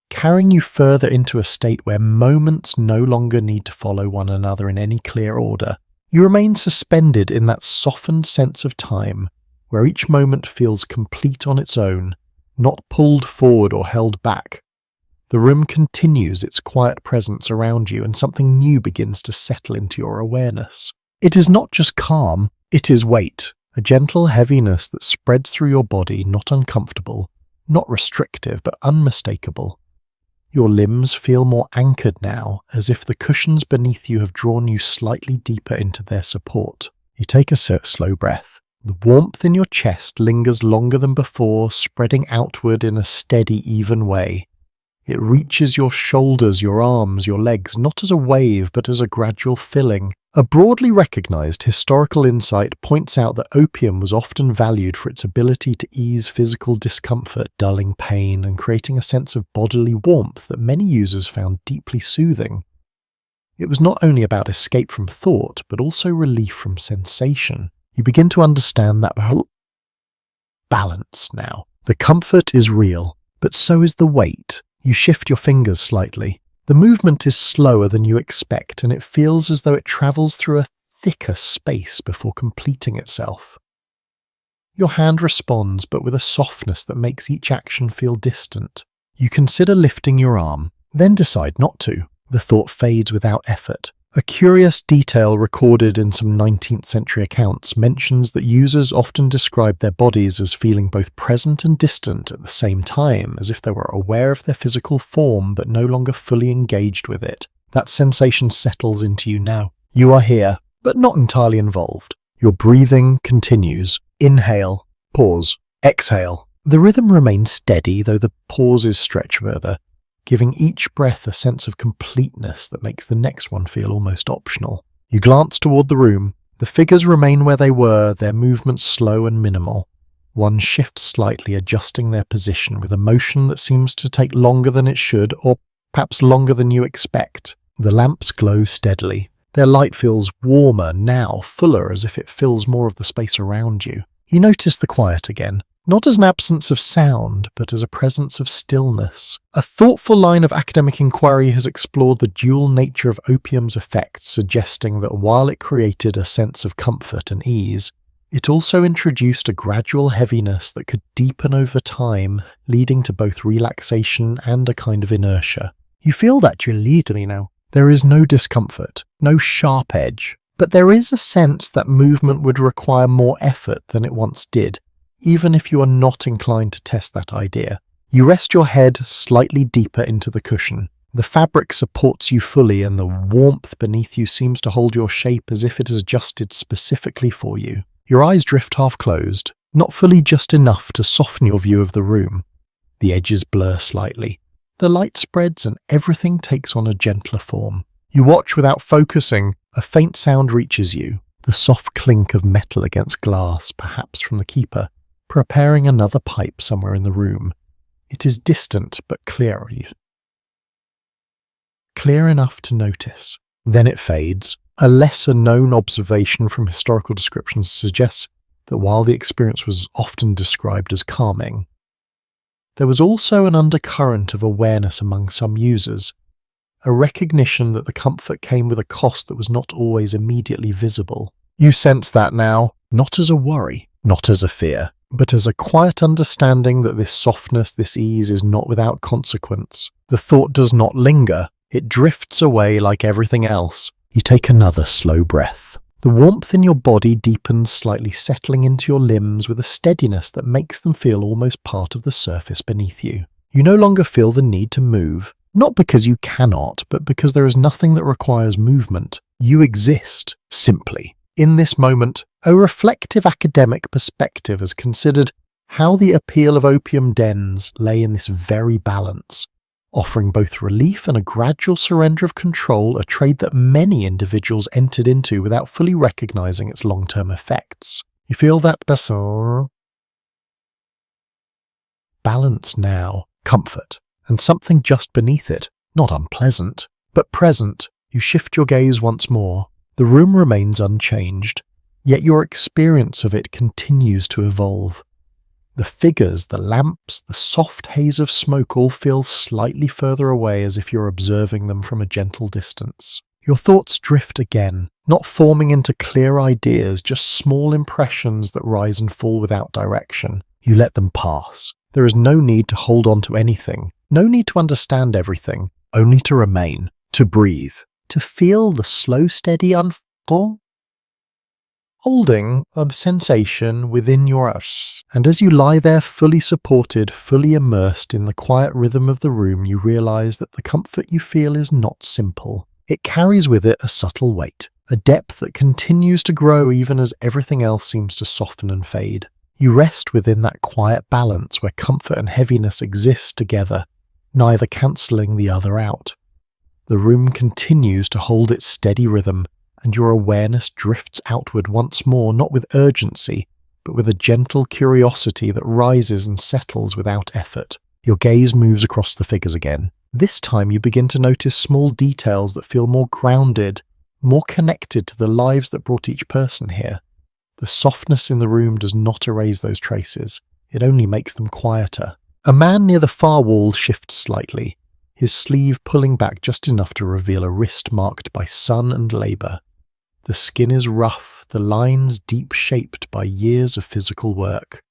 carrying you further into a state where moments no longer need to follow one another in any clear order. You remain suspended in that softened sense of time, where each moment feels complete on its own, not pulled forward or held back. The room continues its quiet presence around you, and something new begins to settle into your awareness. It is not just calm, it is weight, a gentle heaviness that spreads through your body, not uncomfortable, not restrictive, but unmistakable. Your limbs feel more anchored now, as if the cushions beneath you have drawn you slightly deeper into their support. You take a slow breath. The warmth in your chest lingers longer than before, spreading outward in a steady, even way. It reaches your shoulders, your arms, your legs, not as a wave, but as a gradual filling. A broadly recognized historical insight points out that opium was often valued for its ability to ease physical discomfort, dulling pain, and creating a sense of bodily warmth that many users found deeply soothing. It was not only about escape from thought, but also relief from sensation. You begin to understand that balance now. The comfort is real, but so is the weight. You shift your fingers slightly. The movement is slower than you expect, and it feels as though it travels through a thicker space before completing itself. Your hand responds, but with a softness that makes each action feel distant. You consider lifting your arm, then decide not to. The thought fades without effort. A curious detail recorded in some 19th century accounts mentions that users often describe their bodies as feeling both present and distant at the same time, as if they were aware of their physical form but no longer fully engaged with it. That sensation settles into you now. You are here, but not entirely involved. Your breathing continues. Inhale, pause, exhale. The rhythm remains steady, though the pauses stretch further, giving each breath a sense of completeness that makes the next one feel almost optional. You glance toward the room. The figures remain where they were, their movements slow and minimal. One shifts slightly, adjusting their position with a motion that seems to take longer than it should, or perhaps longer than you expect. The lamps glow steadily. Their light feels warmer now, fuller, as if it fills more of the space around you. You notice the quiet again. Not as an absence of sound, but as a presence of stillness. A thoughtful line of academic inquiry has explored the dual nature of opium's effects, suggesting that while it created a sense of comfort and ease, it also introduced a gradual heaviness that could deepen over time, leading to both relaxation and a kind of inertia. You feel that religiously now. There is no discomfort, no sharp edge, but there is a sense that movement would require more effort than it once did, even if you are not inclined to test that idea. You rest your head slightly deeper into the cushion. The fabric supports you fully, and the warmth beneath you seems to hold your shape as if it is adjusted specifically for you. Your eyes drift half closed, not fully, just enough to soften your view of the room. The edges blur slightly. The light spreads and everything takes on a gentler form. You watch without focusing. A faint sound reaches you, the soft clink of metal against glass, perhaps from the keeper, preparing another pipe somewhere in the room. It is distant but clear enough to notice. Then it fades. A lesser-known observation from historical descriptions suggests that while the experience was often described as calming, there was also an undercurrent of awareness among some users, a recognition that the comfort came with a cost that was not always immediately visible. You sense that now, not as a worry, not as a fear, but as a quiet understanding that this softness, this ease is not without consequence. The thought does not linger. It drifts away like everything else. You take another slow breath. The warmth in your body deepens slightly, settling into your limbs with a steadiness that makes them feel almost part of the surface beneath you. You no longer feel the need to move, not because you cannot, but because there is nothing that requires movement. You exist, simply. In this moment, a reflective academic perspective has considered how the appeal of opium dens lay in this very balance, offering both relief and a gradual surrender of control, a trade that many individuals entered into without fully recognizing its long-term effects. You feel that balance now, comfort, and something just beneath it, not unpleasant, but present. You shift your gaze once more. The room remains unchanged. yet your experience of it continues to evolve. The figures, the lamps, the soft haze of smoke all feel slightly further away, as if you're observing them from a gentle distance. Your thoughts drift again, not forming into clear ideas, just small impressions that rise and fall without direction. You let them pass. There is no need to hold on to anything, no need to understand everything, only to remain, to breathe, to feel the slow, steady unfolding a sensation within your us. And as you lie there fully supported, fully immersed in the quiet rhythm of the room, you realize that the comfort you feel is not simple. It carries with it a subtle weight, a depth that continues to grow even as everything else seems to soften and fade. You rest within that quiet balance where comfort and heaviness exist together, neither cancelling the other out. The room continues to hold its steady rhythm, and your awareness drifts outward once more, not with urgency, but with a gentle curiosity that rises and settles without effort. Your gaze moves across the figures again. This time you begin to notice small details that feel more grounded, more connected to the lives that brought each person here. The softness in the room does not erase those traces, it only makes them quieter. A man near the far wall shifts slightly, his sleeve pulling back just enough to reveal a wrist marked by sun and labour. The skin is rough, the lines deep shaped by years of physical work.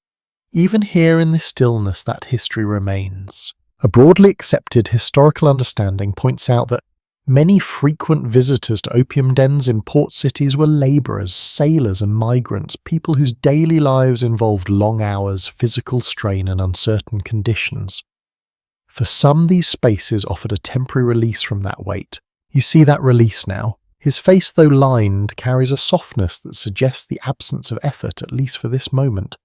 Even here in this stillness, that history remains. A broadly accepted historical understanding points out that many frequent visitors to opium dens in port cities were labourers, sailors and migrants, people whose daily lives involved long hours, physical strain and uncertain conditions. For some, these spaces offered a temporary release from that weight. You see that release now. His face, though lined, carries a softness that suggests the absence of effort, at least for this moment.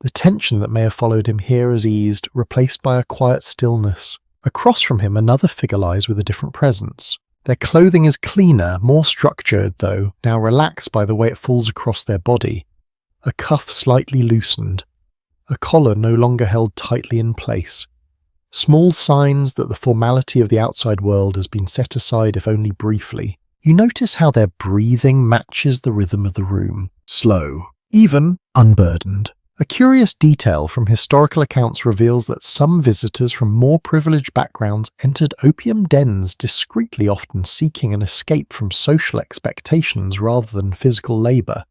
The tension that may have followed him here has eased, replaced by a quiet stillness. Across from him, another figure lies with a different presence. Their clothing is cleaner, more structured though, now relaxed by the way it falls across their body. A cuff slightly loosened. A collar no longer held tightly in place. Small signs that the formality of the outside world has been set aside, if only briefly. You notice how their breathing matches the rhythm of the room. Slow, even unburdened. A curious detail from historical accounts reveals that some visitors from more privileged backgrounds entered opium dens discreetly, often seeking an escape from social expectations rather than physical labour.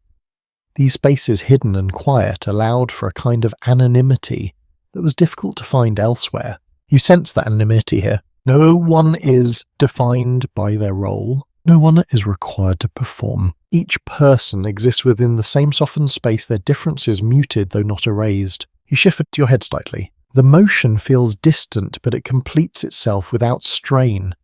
These spaces, hidden and quiet, allowed for a kind of anonymity that was difficult to find elsewhere. You sense that anonymity here. No one is defined by their role. No one is required to perform. Each person exists within the same softened space, their differences muted though not erased. You shift your head slightly. The motion feels distant, but it completes itself without strain.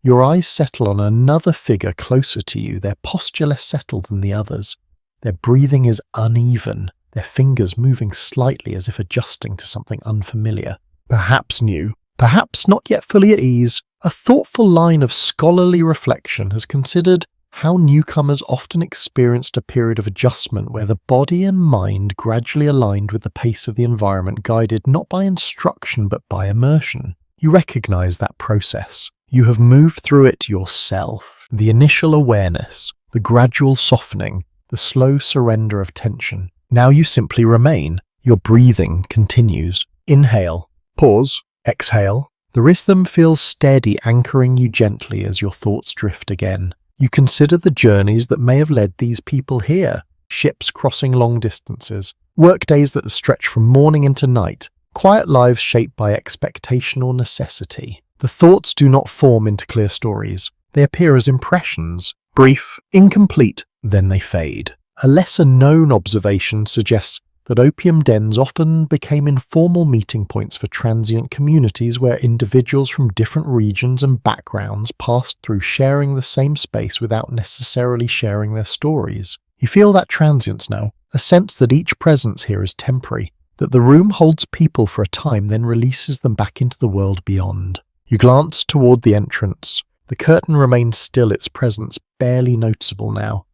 Your eyes settle on another figure closer to you, their posture less settled than the others. Their breathing is uneven, their fingers moving slightly as if adjusting to something unfamiliar. Perhaps new, perhaps not yet fully at ease. A thoughtful line of scholarly reflection has considered how newcomers often experienced a period of adjustment where the body and mind gradually aligned with the pace of the environment, guided not by instruction but by immersion. You recognize that process. You have moved through it yourself. The initial awareness, the gradual softening, the slow surrender of tension. Now you simply remain. Your breathing continues. Inhale, pause, exhale. The rhythm feels steady, anchoring you gently as your thoughts drift again. You consider the journeys that may have led these people here, ships crossing long distances, workdays that stretch from morning into night, quiet lives shaped by expectation or necessity. The thoughts do not form into clear stories. They appear as impressions, brief, incomplete, then they fade. A lesser-known observation suggests that opium dens often became informal meeting points for transient communities where individuals from different regions and backgrounds passed through, sharing the same space without necessarily sharing their stories. You feel that transience now, a sense that each presence here is temporary, that the room holds people for a time then releases them back into the world beyond. You glance toward the entrance. The curtain remains still, its presence barely noticeable now.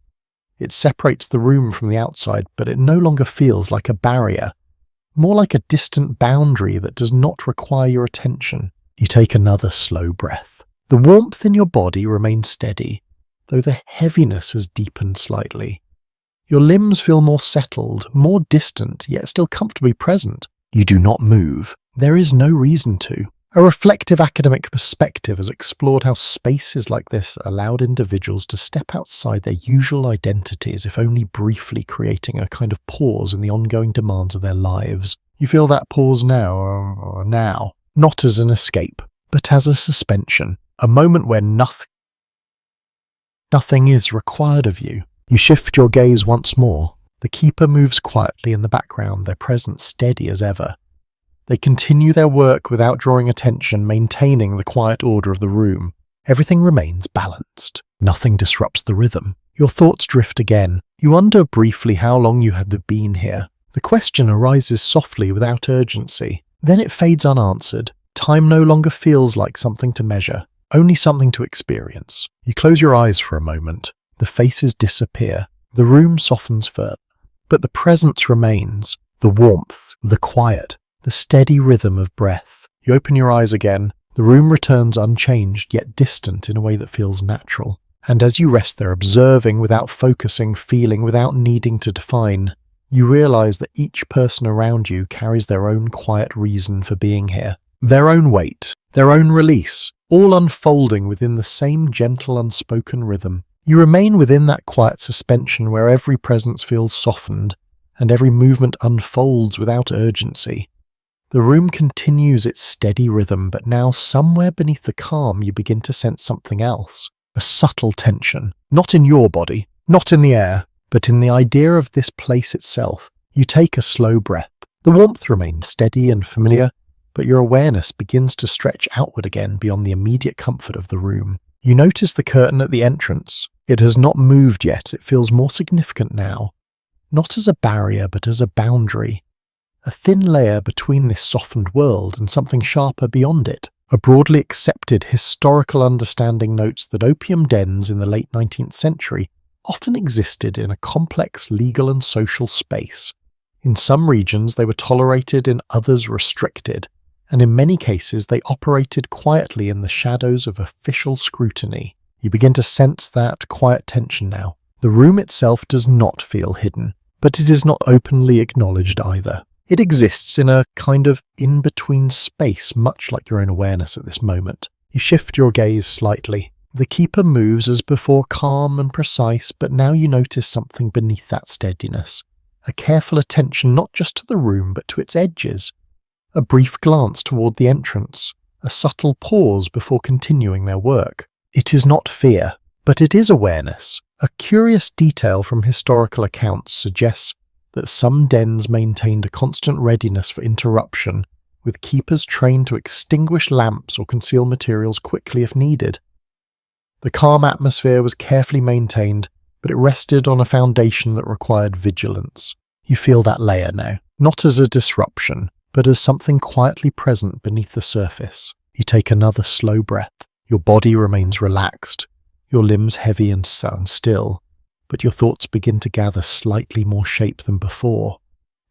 It separates the room from the outside, but it no longer feels like a barrier, more like a distant boundary that does not require your attention. You take another slow breath. The warmth in your body remains steady, though the heaviness has deepened slightly. Your limbs feel more settled, more distant, yet still comfortably present. You do not move. There is no reason to. A reflective academic perspective has explored how spaces like this allowed individuals to step outside their usual identities, if only briefly creating a kind of pause in the ongoing demands of their lives. You feel that pause now, not as an escape, but as a suspension, a moment where nothing is required of you. You shift your gaze once more. The keeper moves quietly in the background, their presence steady as ever. They continue their work without drawing attention, maintaining the quiet order of the room. Everything remains balanced. Nothing disrupts the rhythm. Your thoughts drift again. You wonder briefly how long you have been here. The question arises softly without urgency. Then it fades unanswered. Time no longer feels like something to measure, only something to experience. You close your eyes for a moment. The faces disappear. The room softens further. But the presence remains. The warmth, the quiet, the steady rhythm of breath. You open your eyes again. The room returns unchanged, yet distant in a way that feels natural. And as you rest there, observing without focusing, feeling without needing to define, you realize that each person around you carries their own quiet reason for being here. Their own weight, their own release, all unfolding within the same gentle, unspoken rhythm. You remain within that quiet suspension where every presence feels softened, and every movement unfolds without urgency. The room continues its steady rhythm, but now somewhere beneath the calm you begin to sense something else. A subtle tension, not in your body, not in the air, but in the idea of this place itself. You take a slow breath. The warmth remains steady and familiar, but your awareness begins to stretch outward again beyond the immediate comfort of the room. You notice the curtain at the entrance. It has not moved yet. It feels more significant now. Not as a barrier, but as a boundary. A thin layer between this softened world and something sharper beyond it. A broadly accepted historical understanding notes that opium dens in the late 19th century often existed in a complex legal and social space. In some regions they were tolerated, in others restricted, and in many cases they operated quietly in the shadows of official scrutiny. You begin to sense that quiet tension now. The room itself does not feel hidden, but it is not openly acknowledged either. It exists in a kind of in-between space, much like your own awareness at this moment. You shift your gaze slightly. The keeper moves as before, calm and precise, but now you notice something beneath that steadiness. A careful attention not just to the room, but to its edges. A brief glance toward the entrance. A subtle pause before continuing their work. It is not fear, but it is awareness. A curious detail from historical accounts suggests that some dens maintained a constant readiness for interruption, with keepers trained to extinguish lamps or conceal materials quickly if needed. The calm atmosphere was carefully maintained, but it rested on a foundation that required vigilance. You feel that layer now, not as a disruption, but as something quietly present beneath the surface. You take another slow breath. Your body remains relaxed, your limbs heavy and still, but your thoughts begin to gather slightly more shape than before.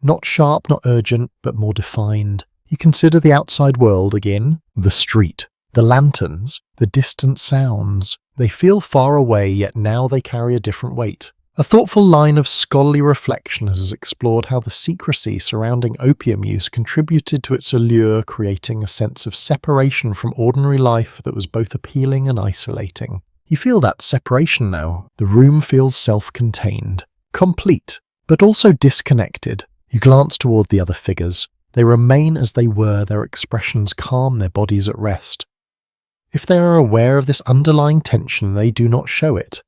Not sharp, not urgent, but more defined. You consider the outside world again, the street, the lanterns, the distant sounds. They feel far away, yet now they carry a different weight. A thoughtful line of scholarly reflection has explored how the secrecy surrounding opium use contributed to its allure, creating a sense of separation from ordinary life that was both appealing and isolating. You feel that separation now. The room feels self-contained, complete, but also disconnected. You glance toward the other figures. They remain as they were, their expressions calm, their bodies at rest. If they are aware of this underlying tension, they do not show it.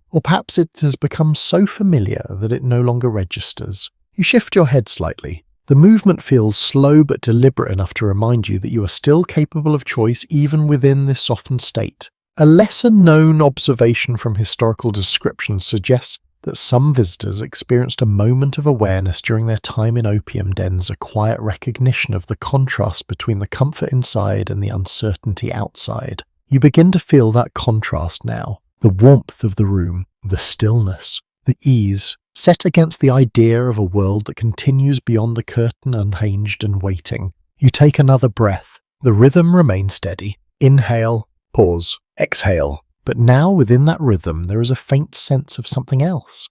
Or perhaps it has become so familiar that it no longer registers. You shift your head slightly. The movement feels slow but deliberate enough to remind you that you are still capable of choice even within this softened state. A lesser-known observation from historical descriptions suggests that some visitors experienced a moment of awareness during their time in opium dens, a quiet recognition of the contrast between the comfort inside and the uncertainty outside. You begin to feel that contrast now. The warmth of the room, the stillness, the ease, set against the idea of a world that continues beyond the curtain, unhinged and waiting. You take another breath. The rhythm remains steady. Inhale, pause, exhale. But now within that rhythm there is a faint sense of something else.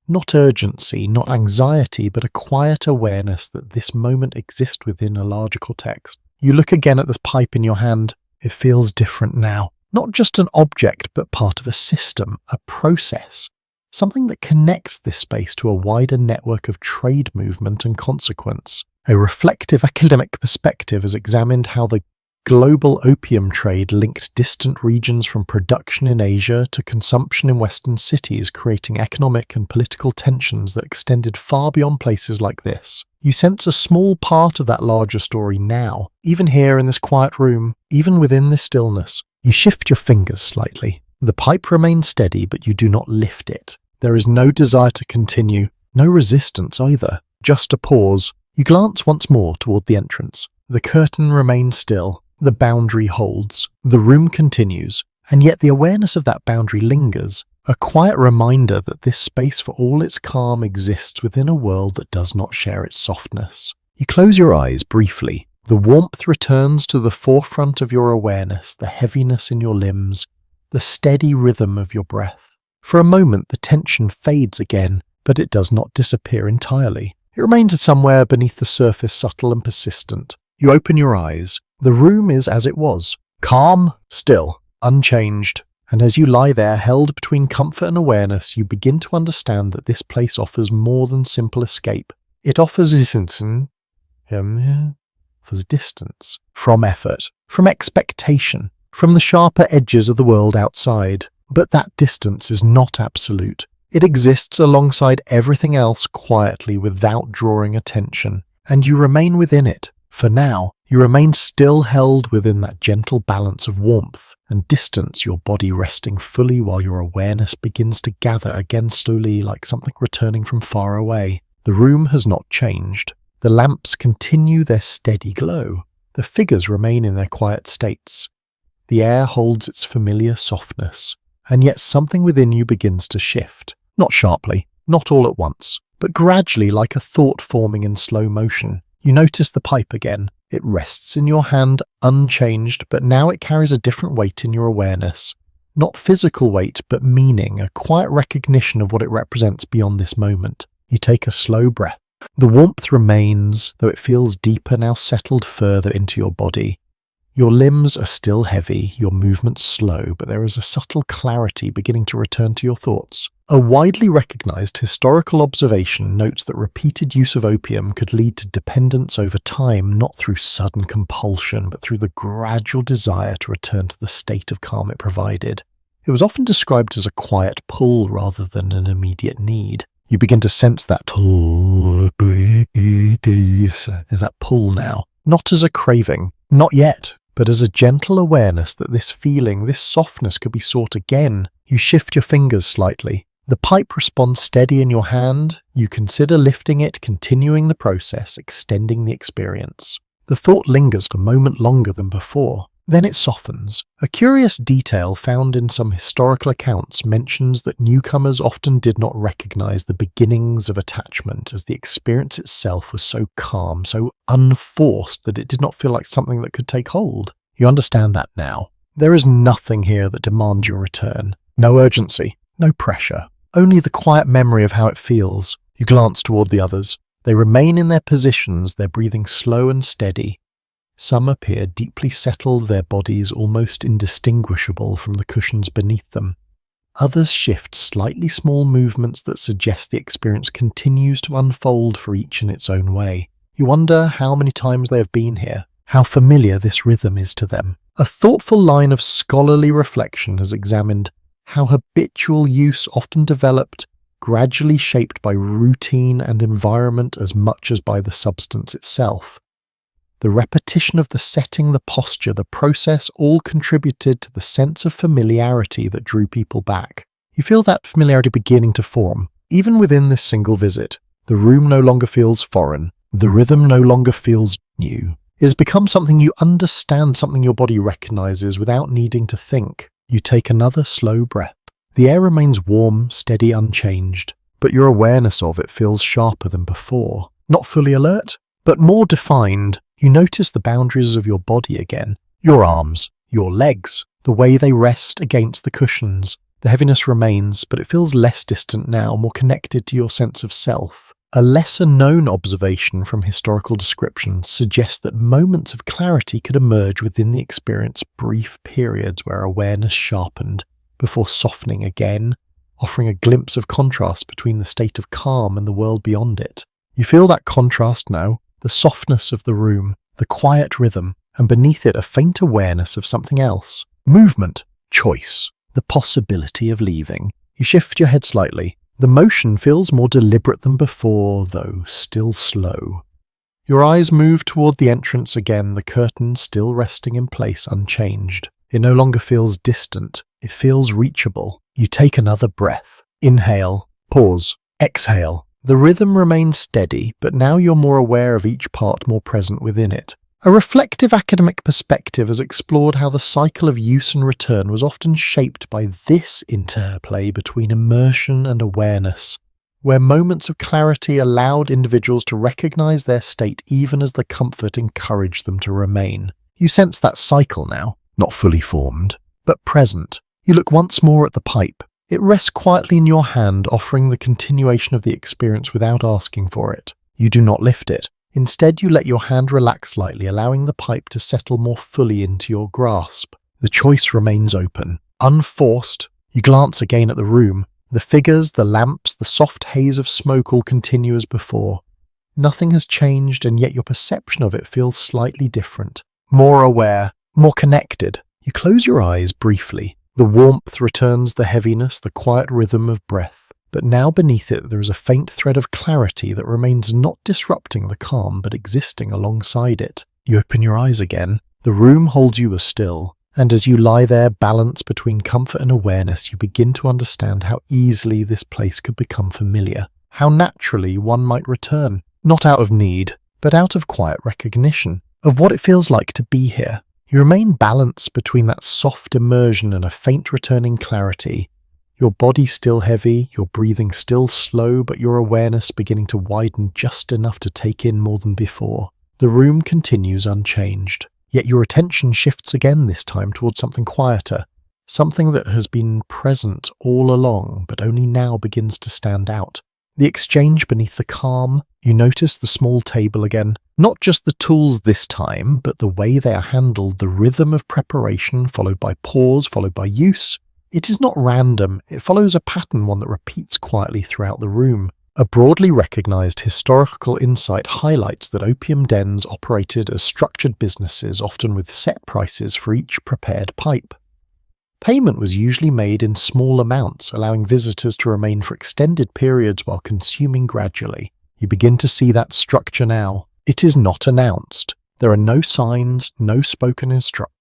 Not urgency, not anxiety, but a quiet awareness that this moment exists within a larger context. You look again at this pipe in your hand. It feels different now. Not just an object, but part of a system, a process. Something that connects this space to a wider network of trade movement and consequence. A reflective academic perspective has examined how the global opium trade linked distant regions from production in Asia to consumption in Western cities, creating economic and political tensions that extended far beyond places like this. You sense a small part of that larger story now, even here in this quiet room, even within this stillness. You shift your fingers slightly. The pipe remains steady, but you do not lift it. There is no desire to continue, no resistance either, just a pause. You glance once more toward the entrance. The curtain remains still. The boundary holds. The room continues, and yet the awareness of that boundary lingers, a quiet reminder that this space for all its calm exists within a world that does not share its softness. You close your eyes briefly. The warmth returns to the forefront of your awareness, the heaviness in your limbs, the steady rhythm of your breath. For a moment the tension fades again, but it does not disappear entirely. It remains somewhere beneath the surface, subtle and persistent. You open your eyes. The room is as it was, calm, still, unchanged, and as you lie there held between comfort and awareness, you begin to understand that this place offers more than simple escape. It offers distance, from effort, from expectation, from the sharper edges of the world outside. But that distance is not absolute. It exists alongside everything else quietly without drawing attention, and you remain within it. For now, you remain still held within that gentle balance of warmth and distance, your body resting fully while your awareness begins to gather again slowly like something returning from far away. The room has not changed. The lamps continue their steady glow. The figures remain in their quiet states. The air holds its familiar softness, and yet something within you begins to shift. Not sharply, not all at once, but gradually like a thought forming in slow motion. You notice the pipe again. It rests in your hand unchanged, but now it carries a different weight in your awareness. Not physical weight, but meaning, a quiet recognition of what it represents beyond this moment. You take a slow breath. The warmth remains, though it feels deeper now, settled further into your body. Your limbs are still heavy, your movements slow, but there is a subtle clarity beginning to return to your thoughts. A widely recognized historical observation notes that repeated use of opium could lead to dependence over time, not through sudden compulsion, but through the gradual desire to return to the state of calm it provided. It was often described as a quiet pull rather than an immediate need. You begin to sense that pull now, not as a craving, not yet, but as a gentle awareness that this feeling, this softness could be sought again. You shift your fingers slightly. The pipe responds steady in your hand. You consider lifting it, continuing the process, extending the experience. The thought lingers a moment longer than before. Then it softens. A curious detail found in some historical accounts mentions that newcomers often did not recognize the beginnings of attachment, as the experience itself was so calm, so unforced that it did not feel like something that could take hold. You understand that now. There is nothing here that demands your return. No urgency, no pressure. Only the quiet memory of how it feels. You glance toward the others. They remain in their positions, their breathing slow and steady. Some appear deeply settled, their bodies almost indistinguishable from the cushions beneath them. Others shift slightly small movements that suggest the experience continues to unfold for each in its own way. You wonder how many times they have been here, how familiar this rhythm is to them. A thoughtful line of scholarly reflection has examined how habitual use often developed, gradually shaped by routine and environment as much as by the substance itself. The repetition of the setting, the posture, the process all contributed to the sense of familiarity that drew people back. You feel that familiarity beginning to form, even within this single visit. The room no longer feels foreign. The rhythm no longer feels new. It has become something you understand, something your body recognizes without needing to think. You take another slow breath. The air remains warm, steady, unchanged, but your awareness of it feels sharper than before. Not fully alert, but more defined. You notice the boundaries of your body again. Your arms, your legs, the way they rest against the cushions. The heaviness remains, but it feels less distant now, more connected to your sense of self. A lesser-known observation from historical descriptions suggests that moments of clarity could emerge within the experience, brief periods where awareness sharpened, before softening again, offering a glimpse of contrast between the state of calm and the world beyond it. You feel that contrast now, the softness of the room, the quiet rhythm, and beneath it a faint awareness of something else. Movement, choice, the possibility of leaving. You shift your head slightly. The motion feels more deliberate than before, though still slow. Your eyes move toward the entrance again, the curtain still resting in place unchanged. It no longer feels distant, it feels reachable. You take another breath. Inhale, pause, exhale. The rhythm remains steady, but now you're more aware of each part more present within it. A reflective academic perspective has explored how the cycle of use and return was often shaped by this interplay between immersion and awareness, where moments of clarity allowed individuals to recognize their state even as the comfort encouraged them to remain. You sense that cycle now, not fully formed, but present. You look once more at the pipe. It rests quietly in your hand, offering the continuation of the experience without asking for it. You do not lift it. Instead, you let your hand relax slightly, allowing the pipe to settle more fully into your grasp. The choice remains open. Unforced, you glance again at the room. The figures, the lamps, the soft haze of smoke all continue as before. Nothing has changed, and yet your perception of it feels slightly different. More aware, more connected. You close your eyes briefly. The warmth returns, the heaviness, the quiet rhythm of breath. But now beneath it there is a faint thread of clarity that remains, not disrupting the calm but existing alongside it. You open your eyes again. The room holds you as still, and as you lie there balanced between comfort and awareness, you begin to understand how easily this place could become familiar, how naturally one might return, not out of need, but out of quiet recognition of what it feels like to be here. You remain balanced between that soft immersion and a faint returning clarity. Your body still heavy, your breathing still slow, but your awareness beginning to widen just enough to take in more than before. The room continues unchanged, yet your attention shifts again, this time towards something quieter, something that has been present all along but only now begins to stand out. The exchange beneath the calm. You notice the small table again, not just the tools this time, but the way they are handled, the rhythm of preparation followed by pause, followed by use. It is not random, it follows a pattern, one that repeats quietly throughout the room. A broadly recognized historical insight highlights that opium dens operated as structured businesses, often with set prices for each prepared pipe. Payment was usually made in small amounts, allowing visitors to remain for extended periods while consuming gradually. You begin to see that structure now. It is not announced. There are no signs, no spoken instructions,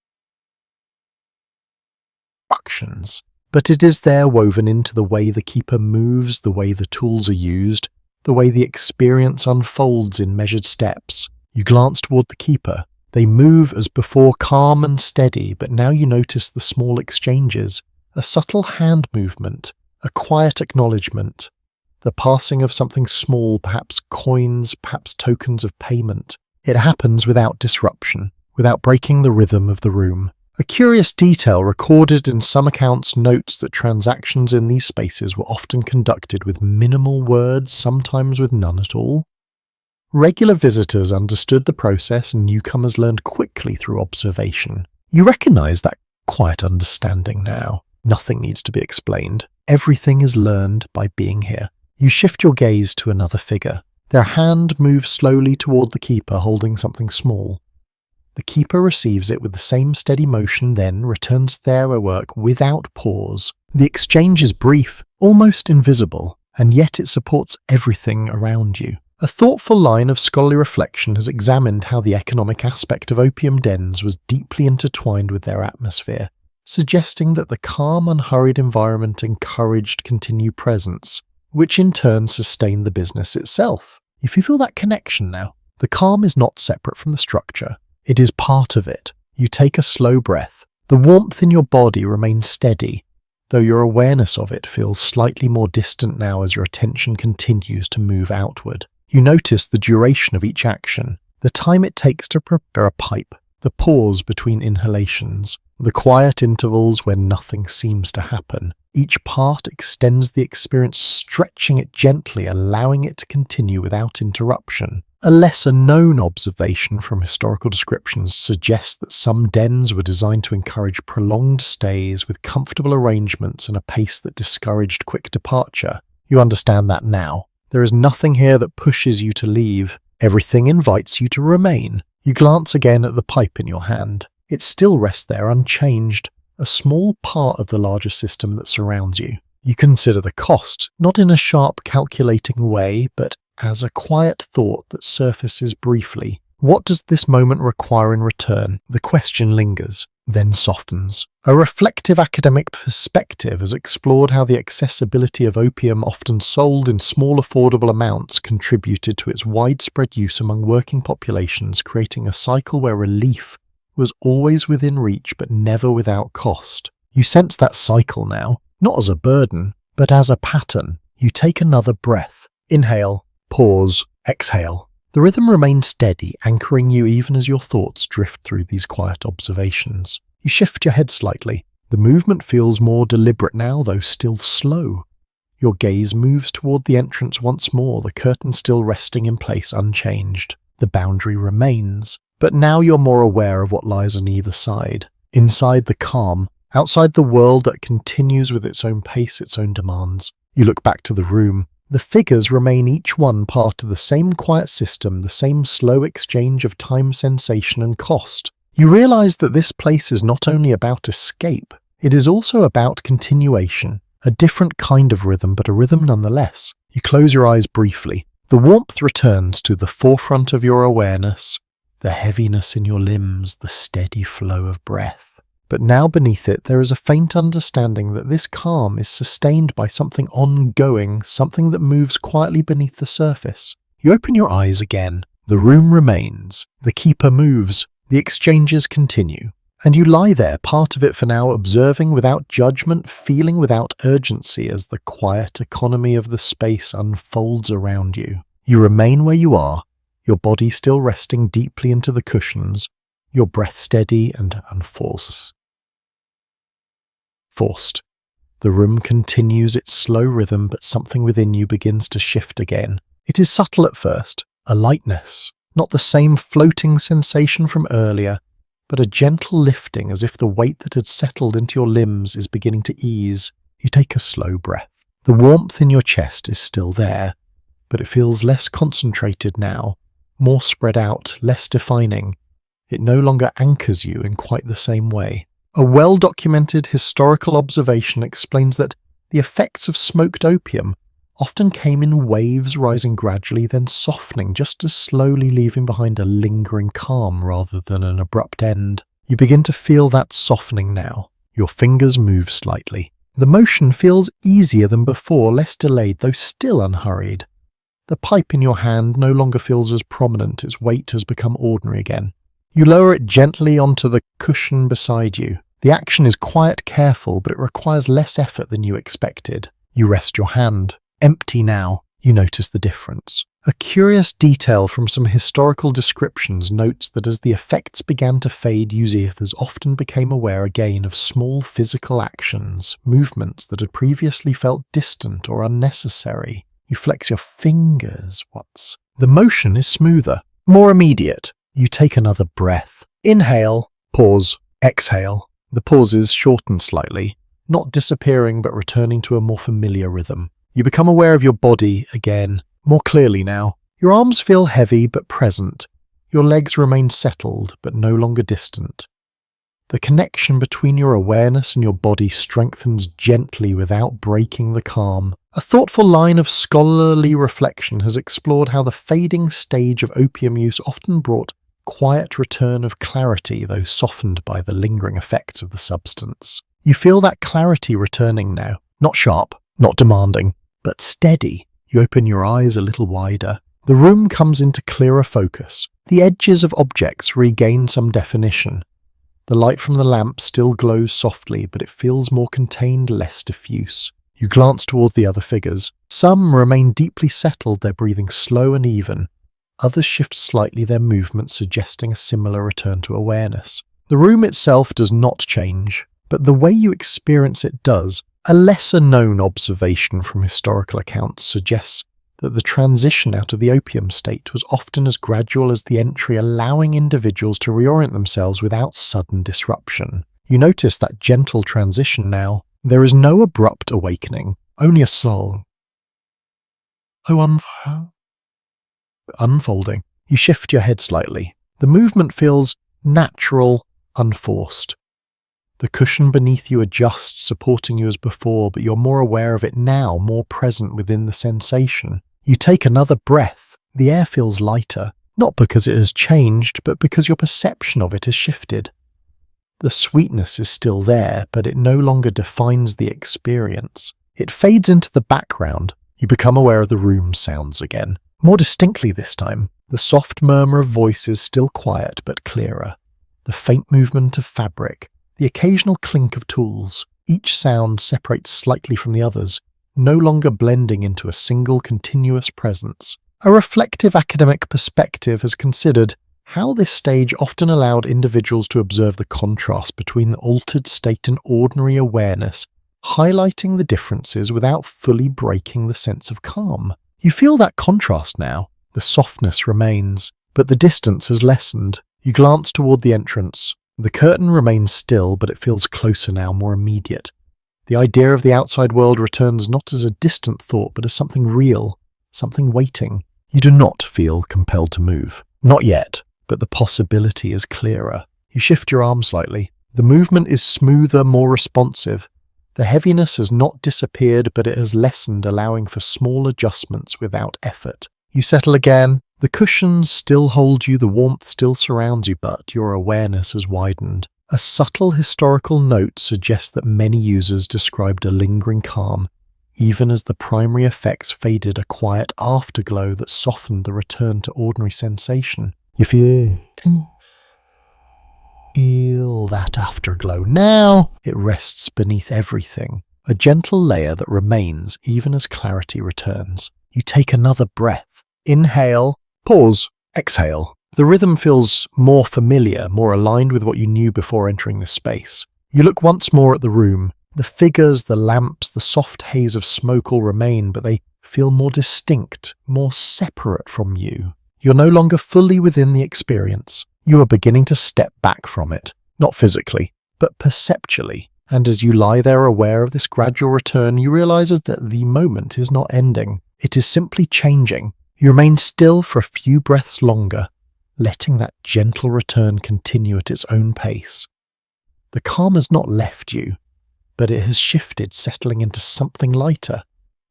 but it is there, woven into the way the keeper moves, the way the tools are used, the way the experience unfolds in measured steps. You glance toward the keeper. They move as before, calm and steady, but now you notice the small exchanges, a subtle hand movement, a quiet acknowledgement, the passing of something small, perhaps coins, perhaps tokens of payment. It happens without disruption, without breaking the rhythm of the room. A curious detail recorded in some accounts notes that transactions in these spaces were often conducted with minimal words, sometimes with none at all. Regular visitors understood the process and newcomers learned quickly through observation. You recognize that quiet understanding now. Nothing needs to be explained. Everything is learned by being here. You shift your gaze to another figure. Their hand moves slowly toward the keeper, holding something small. The keeper receives it with the same steady motion, then returns to their work without pause. The exchange is brief, almost invisible, and yet it supports everything around you. A thoughtful line of scholarly reflection has examined how the economic aspect of opium dens was deeply intertwined with their atmosphere, suggesting that the calm, unhurried environment encouraged continued presence, which in turn sustained the business itself. If you feel that connection now, the calm is not separate from the structure. It is part of it. You take a slow breath. The warmth in your body remains steady, though your awareness of it feels slightly more distant now as your attention continues to move outward. You notice the duration of each action, the time it takes to prepare a pipe, the pause between inhalations. the quiet intervals when nothing seems to happen. Each part extends the experience, stretching it gently, allowing it to continue without interruption. A lesser-known observation from historical descriptions suggests that some dens were designed to encourage prolonged stays with comfortable arrangements and a pace that discouraged quick departure. You understand that now. There is nothing here that pushes you to leave. Everything invites you to remain. You glance again at the pipe in your hand. It still rests there unchanged, a small part of the larger system that surrounds you. You consider the cost, not in a sharp calculating way, but as a quiet thought that surfaces briefly. What does this moment require in return? The question lingers, then softens. A reflective academic perspective has explored how the accessibility of opium, often sold in small affordable amounts, contributed to its widespread use among working populations, creating a cycle where relief was always within reach but never without cost. You sense that cycle now, not as a burden, but as a pattern. You take another breath. Inhale, pause, exhale. The rhythm remains steady, anchoring you even as your thoughts drift through these quiet observations. You shift your head slightly. The movement feels more deliberate now, though still slow. Your gaze moves toward the entrance once more, the curtain still resting in place unchanged. The boundary remains, but now you're more aware of what lies on either side. Inside the calm, outside the world that continues with its own pace, its own demands. You look back to the room. The figures remain each one part of the same quiet system, the same slow exchange of time, sensation, and cost. You realize that this place is not only about escape, it is also about continuation. A different kind of rhythm, but a rhythm nonetheless. You close your eyes briefly. The warmth returns to the forefront of your awareness, the heaviness in your limbs, the steady flow of breath. But now beneath it there is a faint understanding that this calm is sustained by something ongoing, something that moves quietly beneath the surface. You open your eyes again. The room remains. The keeper moves. The exchanges continue. And you lie there, part of it for now, observing without judgment, feeling without urgency as the quiet economy of the space unfolds around you. You remain where you are, your body still resting deeply into the cushions, your breath steady and unforced. The room continues its slow rhythm, but something within you begins to shift again. It is subtle at first, a lightness, not the same floating sensation from earlier, but a gentle lifting as if the weight that had settled into your limbs is beginning to ease. You take a slow breath. The warmth in your chest is still there, but it feels less concentrated now, more spread out, less defining. It no longer anchors you in quite the same way. A well-documented historical observation explains that the effects of smoked opium often came in waves, rising gradually, then softening just as slowly, leaving behind a lingering calm rather than an abrupt end. You begin to feel that softening now. Your fingers move slightly. The motion feels easier than before, less delayed, though still unhurried. The pipe in your hand no longer feels as prominent, its weight has become ordinary again. You lower it gently onto the cushion beside you. The action is quiet, careful, but it requires less effort than you expected. You rest your hand. Empty now. You notice the difference. A curious detail from some historical descriptions notes that as the effects began to fade, users often became aware again of small physical actions, movements that had previously felt distant or unnecessary. You flex your fingers once. The motion is smoother, more immediate. You take another breath. Inhale, pause, exhale. The pauses shorten slightly, not disappearing but returning to a more familiar rhythm. You become aware of your body again, more clearly now. Your arms feel heavy but present. Your legs remain settled but no longer distant. The connection between your awareness and your body strengthens gently without breaking the calm. A thoughtful line of scholarly reflection has explored how the fading stage of opium use often brought quiet return of clarity, though softened by the lingering effects of the substance. You feel that clarity returning now, not sharp, not demanding, but steady. You open your eyes a little wider. The room comes into clearer focus. The edges of objects regain some definition. The light from the lamp still glows softly, but it feels more contained, less diffuse. You glance toward the other figures. Some remain deeply settled, their breathing slow and even. Others shift slightly, their movements suggesting a similar return to awareness. The room itself does not change, but the way you experience it does. A lesser-known observation from historical accounts suggests that the transition out of the opium state was often as gradual as the entry, allowing individuals to reorient themselves without sudden disruption. You notice that gentle transition now. There is no abrupt awakening, only a slow unfolding. You shift your head slightly. The movement feels natural, unforced. The cushion beneath you adjusts, supporting you as before, but you're more aware of it now, more present within the sensation. You take another breath. The air feels lighter, not because it has changed, but because your perception of it has shifted. The sweetness is still there, but it no longer defines the experience. It fades into the background. You become aware of the room's sounds again, more distinctly this time. The soft murmur of voices, still quiet but clearer. The faint movement of fabric. The occasional clink of tools. Each sound separates slightly from the others, no longer blending into a single continuous presence. A reflective academic perspective has considered how this stage often allowed individuals to observe the contrast between the altered state and ordinary awareness, highlighting the differences without fully breaking the sense of calm. You feel that contrast now. The softness remains, but the distance has lessened. You glance toward the entrance. The curtain remains still, but it feels closer now, more immediate. The idea of the outside world returns not as a distant thought, but as something real, something waiting. You do not feel compelled to move. Not yet, but the possibility is clearer. You shift your arm slightly. The movement is smoother, more responsive. The heaviness has not disappeared, but it has lessened, allowing for small adjustments without effort. You settle again. The cushions still hold you, the warmth still surrounds you, but your awareness has widened. A subtle historical note suggests that many users described a lingering calm, even as the primary effects faded, a quiet afterglow that softened the return to ordinary sensation. You feel that afterglow. Now it rests beneath everything, a gentle layer that remains even as clarity returns. You take another breath. Inhale. Pause. Exhale. The rhythm feels more familiar, more aligned with what you knew before entering this space. You look once more at the room. The figures, the lamps, the soft haze of smoke all remain, but they feel more distinct, more separate from you. You're no longer fully within the experience. You are beginning to step back from it, not physically, but perceptually. And as you lie there aware of this gradual return, you realize that the moment is not ending. It is simply changing. You remain still for a few breaths longer, letting that gentle return continue at its own pace. The calm has not left you, but it has shifted, settling into something lighter,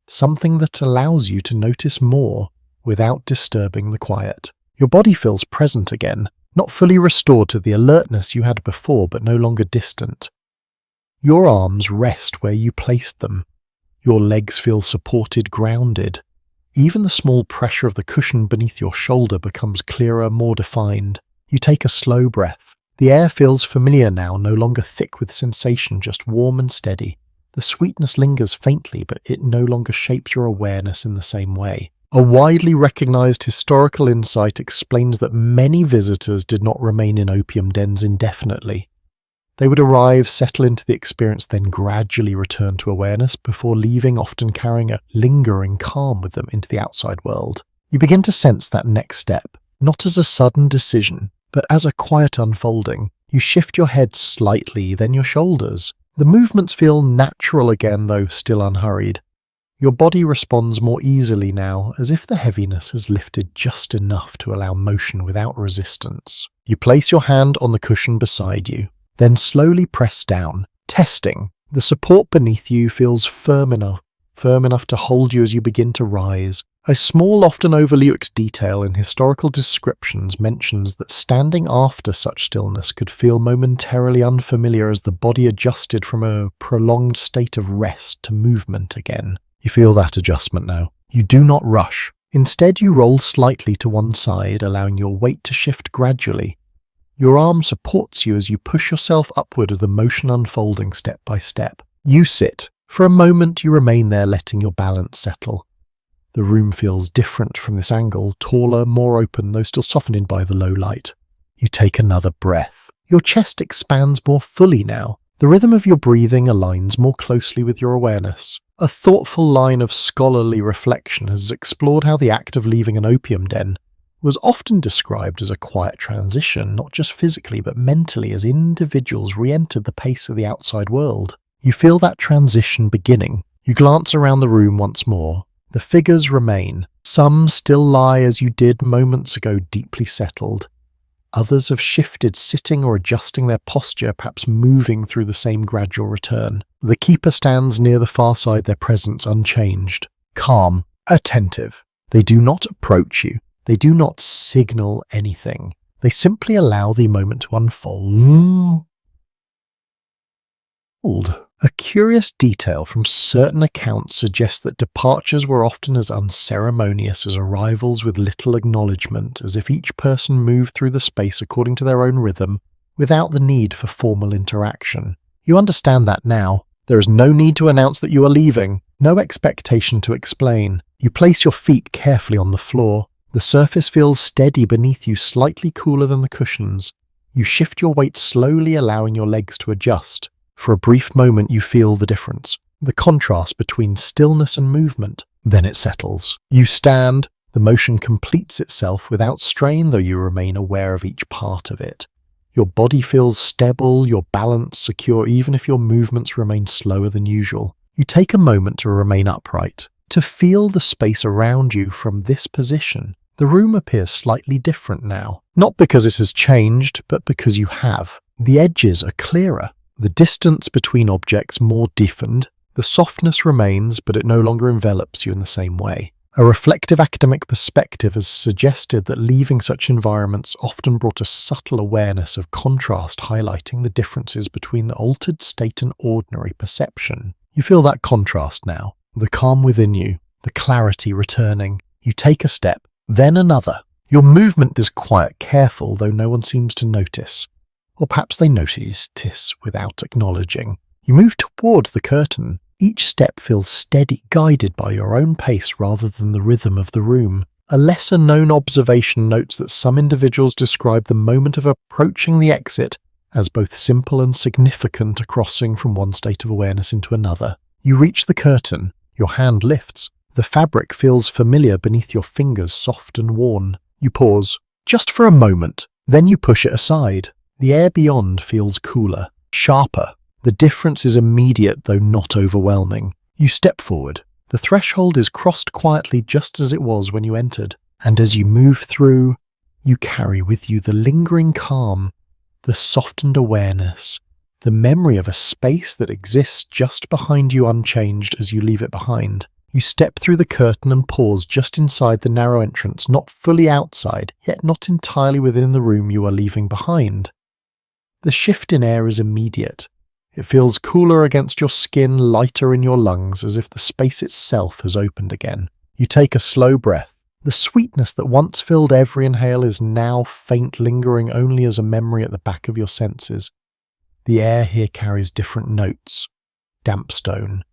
something that allows you to notice more without disturbing the quiet. Your body feels present again, not fully restored to the alertness you had before, but no longer distant. Your arms rest where you placed them. Your legs feel supported, grounded. Even the small pressure of the cushion beneath your shoulder becomes clearer, more defined. You take a slow breath. The air feels familiar now, no longer thick with sensation, just warm and steady. The sweetness lingers faintly, but it no longer shapes your awareness in the same way. A widely recognized historical insight explains that many visitors did not remain in opium dens indefinitely. They would arrive, settle into the experience, then gradually return to awareness before leaving, often carrying a lingering calm with them into the outside world. You begin to sense that next step, not as a sudden decision, but as a quiet unfolding. You shift your head slightly, then your shoulders. The movements feel natural again, though still unhurried. Your body responds more easily now, as if the heaviness has lifted just enough to allow motion without resistance. You place your hand on the cushion beside you, then slowly press down, testing. The support beneath you feels firm enough to hold you as you begin to rise. A small, often overlooked detail in historical descriptions mentions that standing after such stillness could feel momentarily unfamiliar as the body adjusted from a prolonged state of rest to movement again. You feel that adjustment now. You do not rush. Instead, you roll slightly to one side, allowing your weight to shift gradually. Your arm supports you as you push yourself upward with the motion unfolding step by step. You sit. For a moment, you remain there, letting your balance settle. The room feels different from this angle, taller, more open, though still softened by the low light. You take another breath. Your chest expands more fully now. The rhythm of your breathing aligns more closely with your awareness. A thoughtful line of scholarly reflection has explored how the act of leaving an opium den was often described as a quiet transition, not just physically but mentally, as individuals re-entered the pace of the outside world. You feel that transition beginning. You glance around the room once more. The figures remain. Some still lie as you did moments ago, deeply settled. Others have shifted, sitting or adjusting their posture, perhaps moving through the same gradual return. The keeper stands near the far side, their presence unchanged, calm, attentive. They do not approach you. They do not signal anything. They simply allow the moment to unfold. A curious detail from certain accounts suggests that departures were often as unceremonious as arrivals, with little acknowledgement, as if each person moved through the space according to their own rhythm, without the need for formal interaction. You understand that now. There is no need to announce that you are leaving, no expectation to explain. You place your feet carefully on the floor. The surface feels steady beneath you, slightly cooler than the cushions. You shift your weight slowly, allowing your legs to adjust. For a brief moment you feel the difference, the contrast between stillness and movement. Then it settles. You stand. The motion completes itself without strain, though you remain aware of each part of it. Your body feels stable, your balance secure, even if your movements remain slower than usual. You take a moment to remain upright, to feel the space around you from this position. The room appears slightly different now, not because it has changed, but because you have. The edges are clearer, the distance between objects more deepened. The softness remains, but it no longer envelops you in the same way. A reflective academic perspective has suggested that leaving such environments often brought a subtle awareness of contrast, highlighting the differences between the altered state and ordinary perception. You feel that contrast now, the calm within you, the clarity returning. You take a step, then another. Your movement is quiet, careful, though no one seems to notice. Or perhaps they notice without acknowledging. You move toward the curtain. Each step feels steady, guided by your own pace rather than the rhythm of the room. A lesser-known observation notes that some individuals describe the moment of approaching the exit as both simple and significant, a crossing from one state of awareness into another. You reach the curtain. Your hand lifts. The fabric feels familiar beneath your fingers, soft and worn. You pause, just for a moment. Then you push it aside. The air beyond feels cooler, sharper. The difference is immediate, though not overwhelming. You step forward. The threshold is crossed quietly, just as it was when you entered. And as you move through, you carry with you the lingering calm, the softened awareness, the memory of a space that exists just behind you, unchanged as you leave it behind. You step through the curtain and pause just inside the narrow entrance, not fully outside, yet not entirely within the room you are leaving behind. The shift in air is immediate. It feels cooler against your skin, lighter in your lungs, as if the space itself has opened again. You take a slow breath. The sweetness that once filled every inhale is now faint, lingering only as a memory at the back of your senses. The air here carries different notes. Damp stone,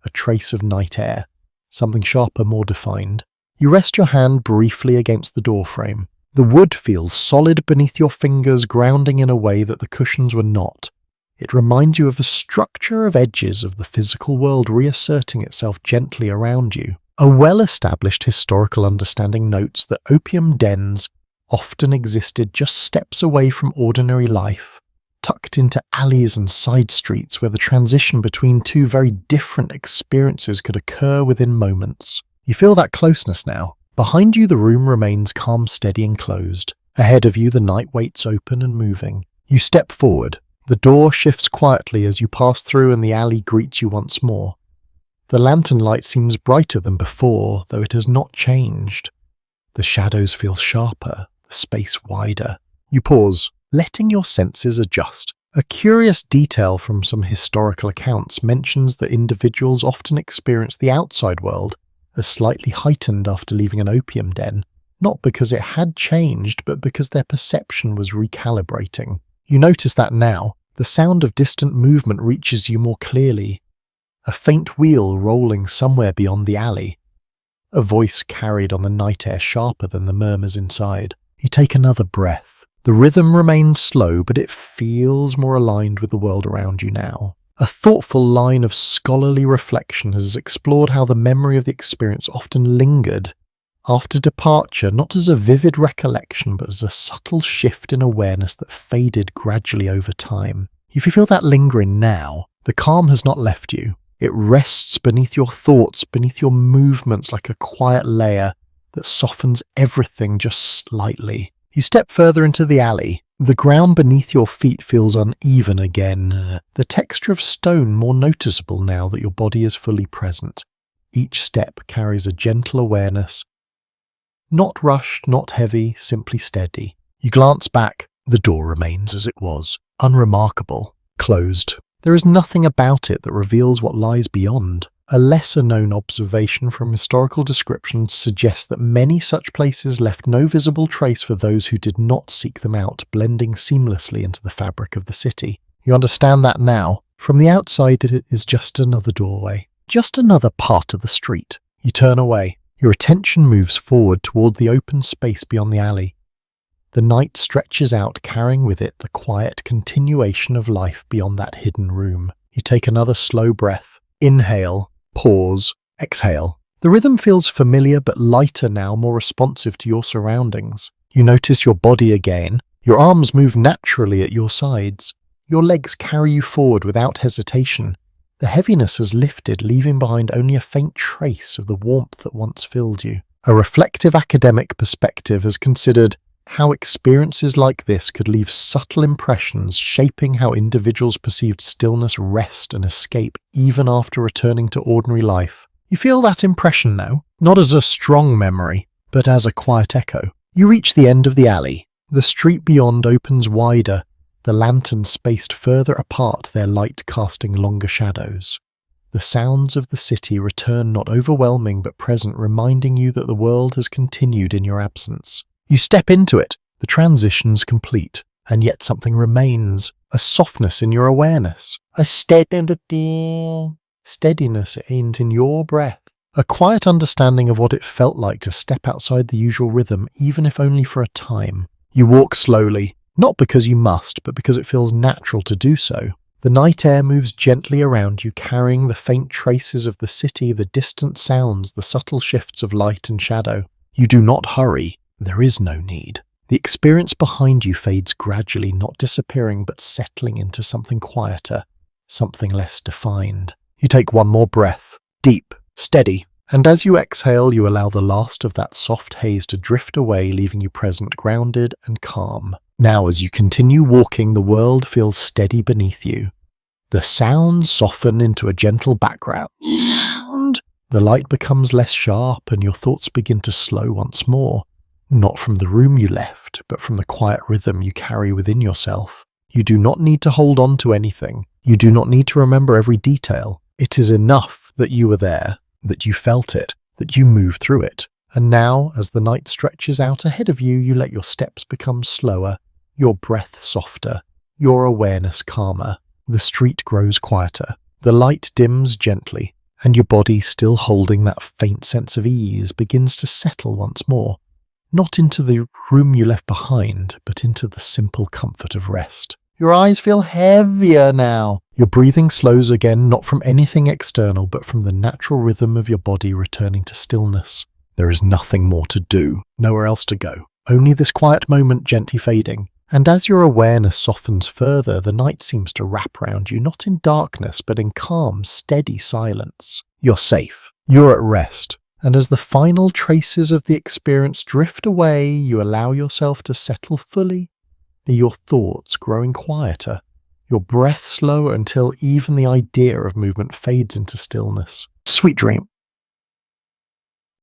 a trace of night air, something sharper, more defined. You rest your hand briefly against the doorframe. The wood feels solid beneath your fingers, grounding in a way that the cushions were not. It reminds you of the structure of edges of the physical world reasserting itself gently around you. A well-established historical understanding notes that opium dens often existed just steps away from ordinary life, tucked into alleys and side streets where the transition between two very different experiences could occur within moments. You feel that closeness now. Behind you the room remains calm, steady and closed. Ahead of you the night waits open and moving. You step forward. The door shifts quietly as you pass through and the alley greets you once more. The lantern light seems brighter than before, though it has not changed. The shadows feel sharper, the space wider. You pause, letting your senses adjust. A curious detail from some historical accounts mentions that individuals often experience the outside world as slightly heightened after leaving an opium den, not because it had changed, but because their perception was recalibrating. You notice that now. The sound of distant movement reaches you more clearly. A faint wheel rolling somewhere beyond the alley. A voice carried on the night air sharper than the murmurs inside. You take another breath. The rhythm remains slow, but it feels more aligned with the world around you now. A thoughtful line of scholarly reflection has explored how the memory of the experience often lingered after departure, not as a vivid recollection, but as a subtle shift in awareness that faded gradually over time. If you feel that lingering now, the calm has not left you. It rests beneath your thoughts, beneath your movements, like a quiet layer that softens everything just slightly. You step further into the alley. The ground beneath your feet feels uneven again, the texture of stone more noticeable now that your body is fully present. Each step carries a gentle awareness. Not rushed, not heavy, simply steady. You glance back. The door remains as it was, unremarkable, closed. There is nothing about it that reveals what lies beyond. A lesser-known observation from historical descriptions suggests that many such places left no visible trace for those who did not seek them out, blending seamlessly into the fabric of the city. You understand that now. From the outside, it is just another doorway, just another part of the street. You turn away. Your attention moves forward toward the open space beyond the alley. The night stretches out, carrying with it the quiet continuation of life beyond that hidden room. You take another slow breath. Inhale, pause, exhale. The rhythm feels familiar but lighter now, more responsive to your surroundings. You notice your body again. Your arms move naturally at your sides. Your legs carry you forward without hesitation. The heaviness has lifted, leaving behind only a faint trace of the warmth that once filled you. A reflective academic perspective has considered how experiences like this could leave subtle impressions, shaping how individuals perceived stillness, rest, and escape even after returning to ordinary life. You feel that impression now, not as a strong memory, but as a quiet echo. You reach the end of the alley. The street beyond opens wider, the lanterns spaced further apart, their light casting longer shadows. The sounds of the city return, not overwhelming but present, reminding you that the world has continued in your absence. You step into it. The transition's complete, and yet something remains, a softness in your awareness, a steadiness in your breath, a quiet understanding of what it felt like to step outside the usual rhythm, even if only for a time. You walk slowly, not because you must, but because it feels natural to do so. The night air moves gently around you, carrying the faint traces of the city, the distant sounds, the subtle shifts of light and shadow. You do not hurry. There is no need. The experience behind you fades gradually, not disappearing, but settling into something quieter, something less defined. You take one more breath, deep, steady, and as you exhale, you allow the last of that soft haze to drift away, leaving you present, grounded, and calm. Now, as you continue walking, the world feels steady beneath you. The sounds soften into a gentle background. The light becomes less sharp, and your thoughts begin to slow once more. Not from the room you left, but from the quiet rhythm you carry within yourself. You do not need to hold on to anything. You do not need to remember every detail. It is enough that you were there, that you felt it, that you moved through it. And now, as the night stretches out ahead of you, you let your steps become slower, your breath softer, your awareness calmer. The street grows quieter. The light dims gently, and your body, still holding that faint sense of ease, begins to settle once more. Not into the room you left behind, but into the simple comfort of rest. Your eyes feel heavier now. Your breathing slows again, not from anything external, but from the natural rhythm of your body returning to stillness. There is nothing more to do, nowhere else to go. Only this quiet moment gently fading. And as your awareness softens further, the night seems to wrap around you, not in darkness, but in calm, steady silence. You're safe. You're at rest. And as the final traces of the experience drift away, you allow yourself to settle fully, your thoughts growing quieter, your breath slower until even the idea of movement fades into stillness. Sweet dream.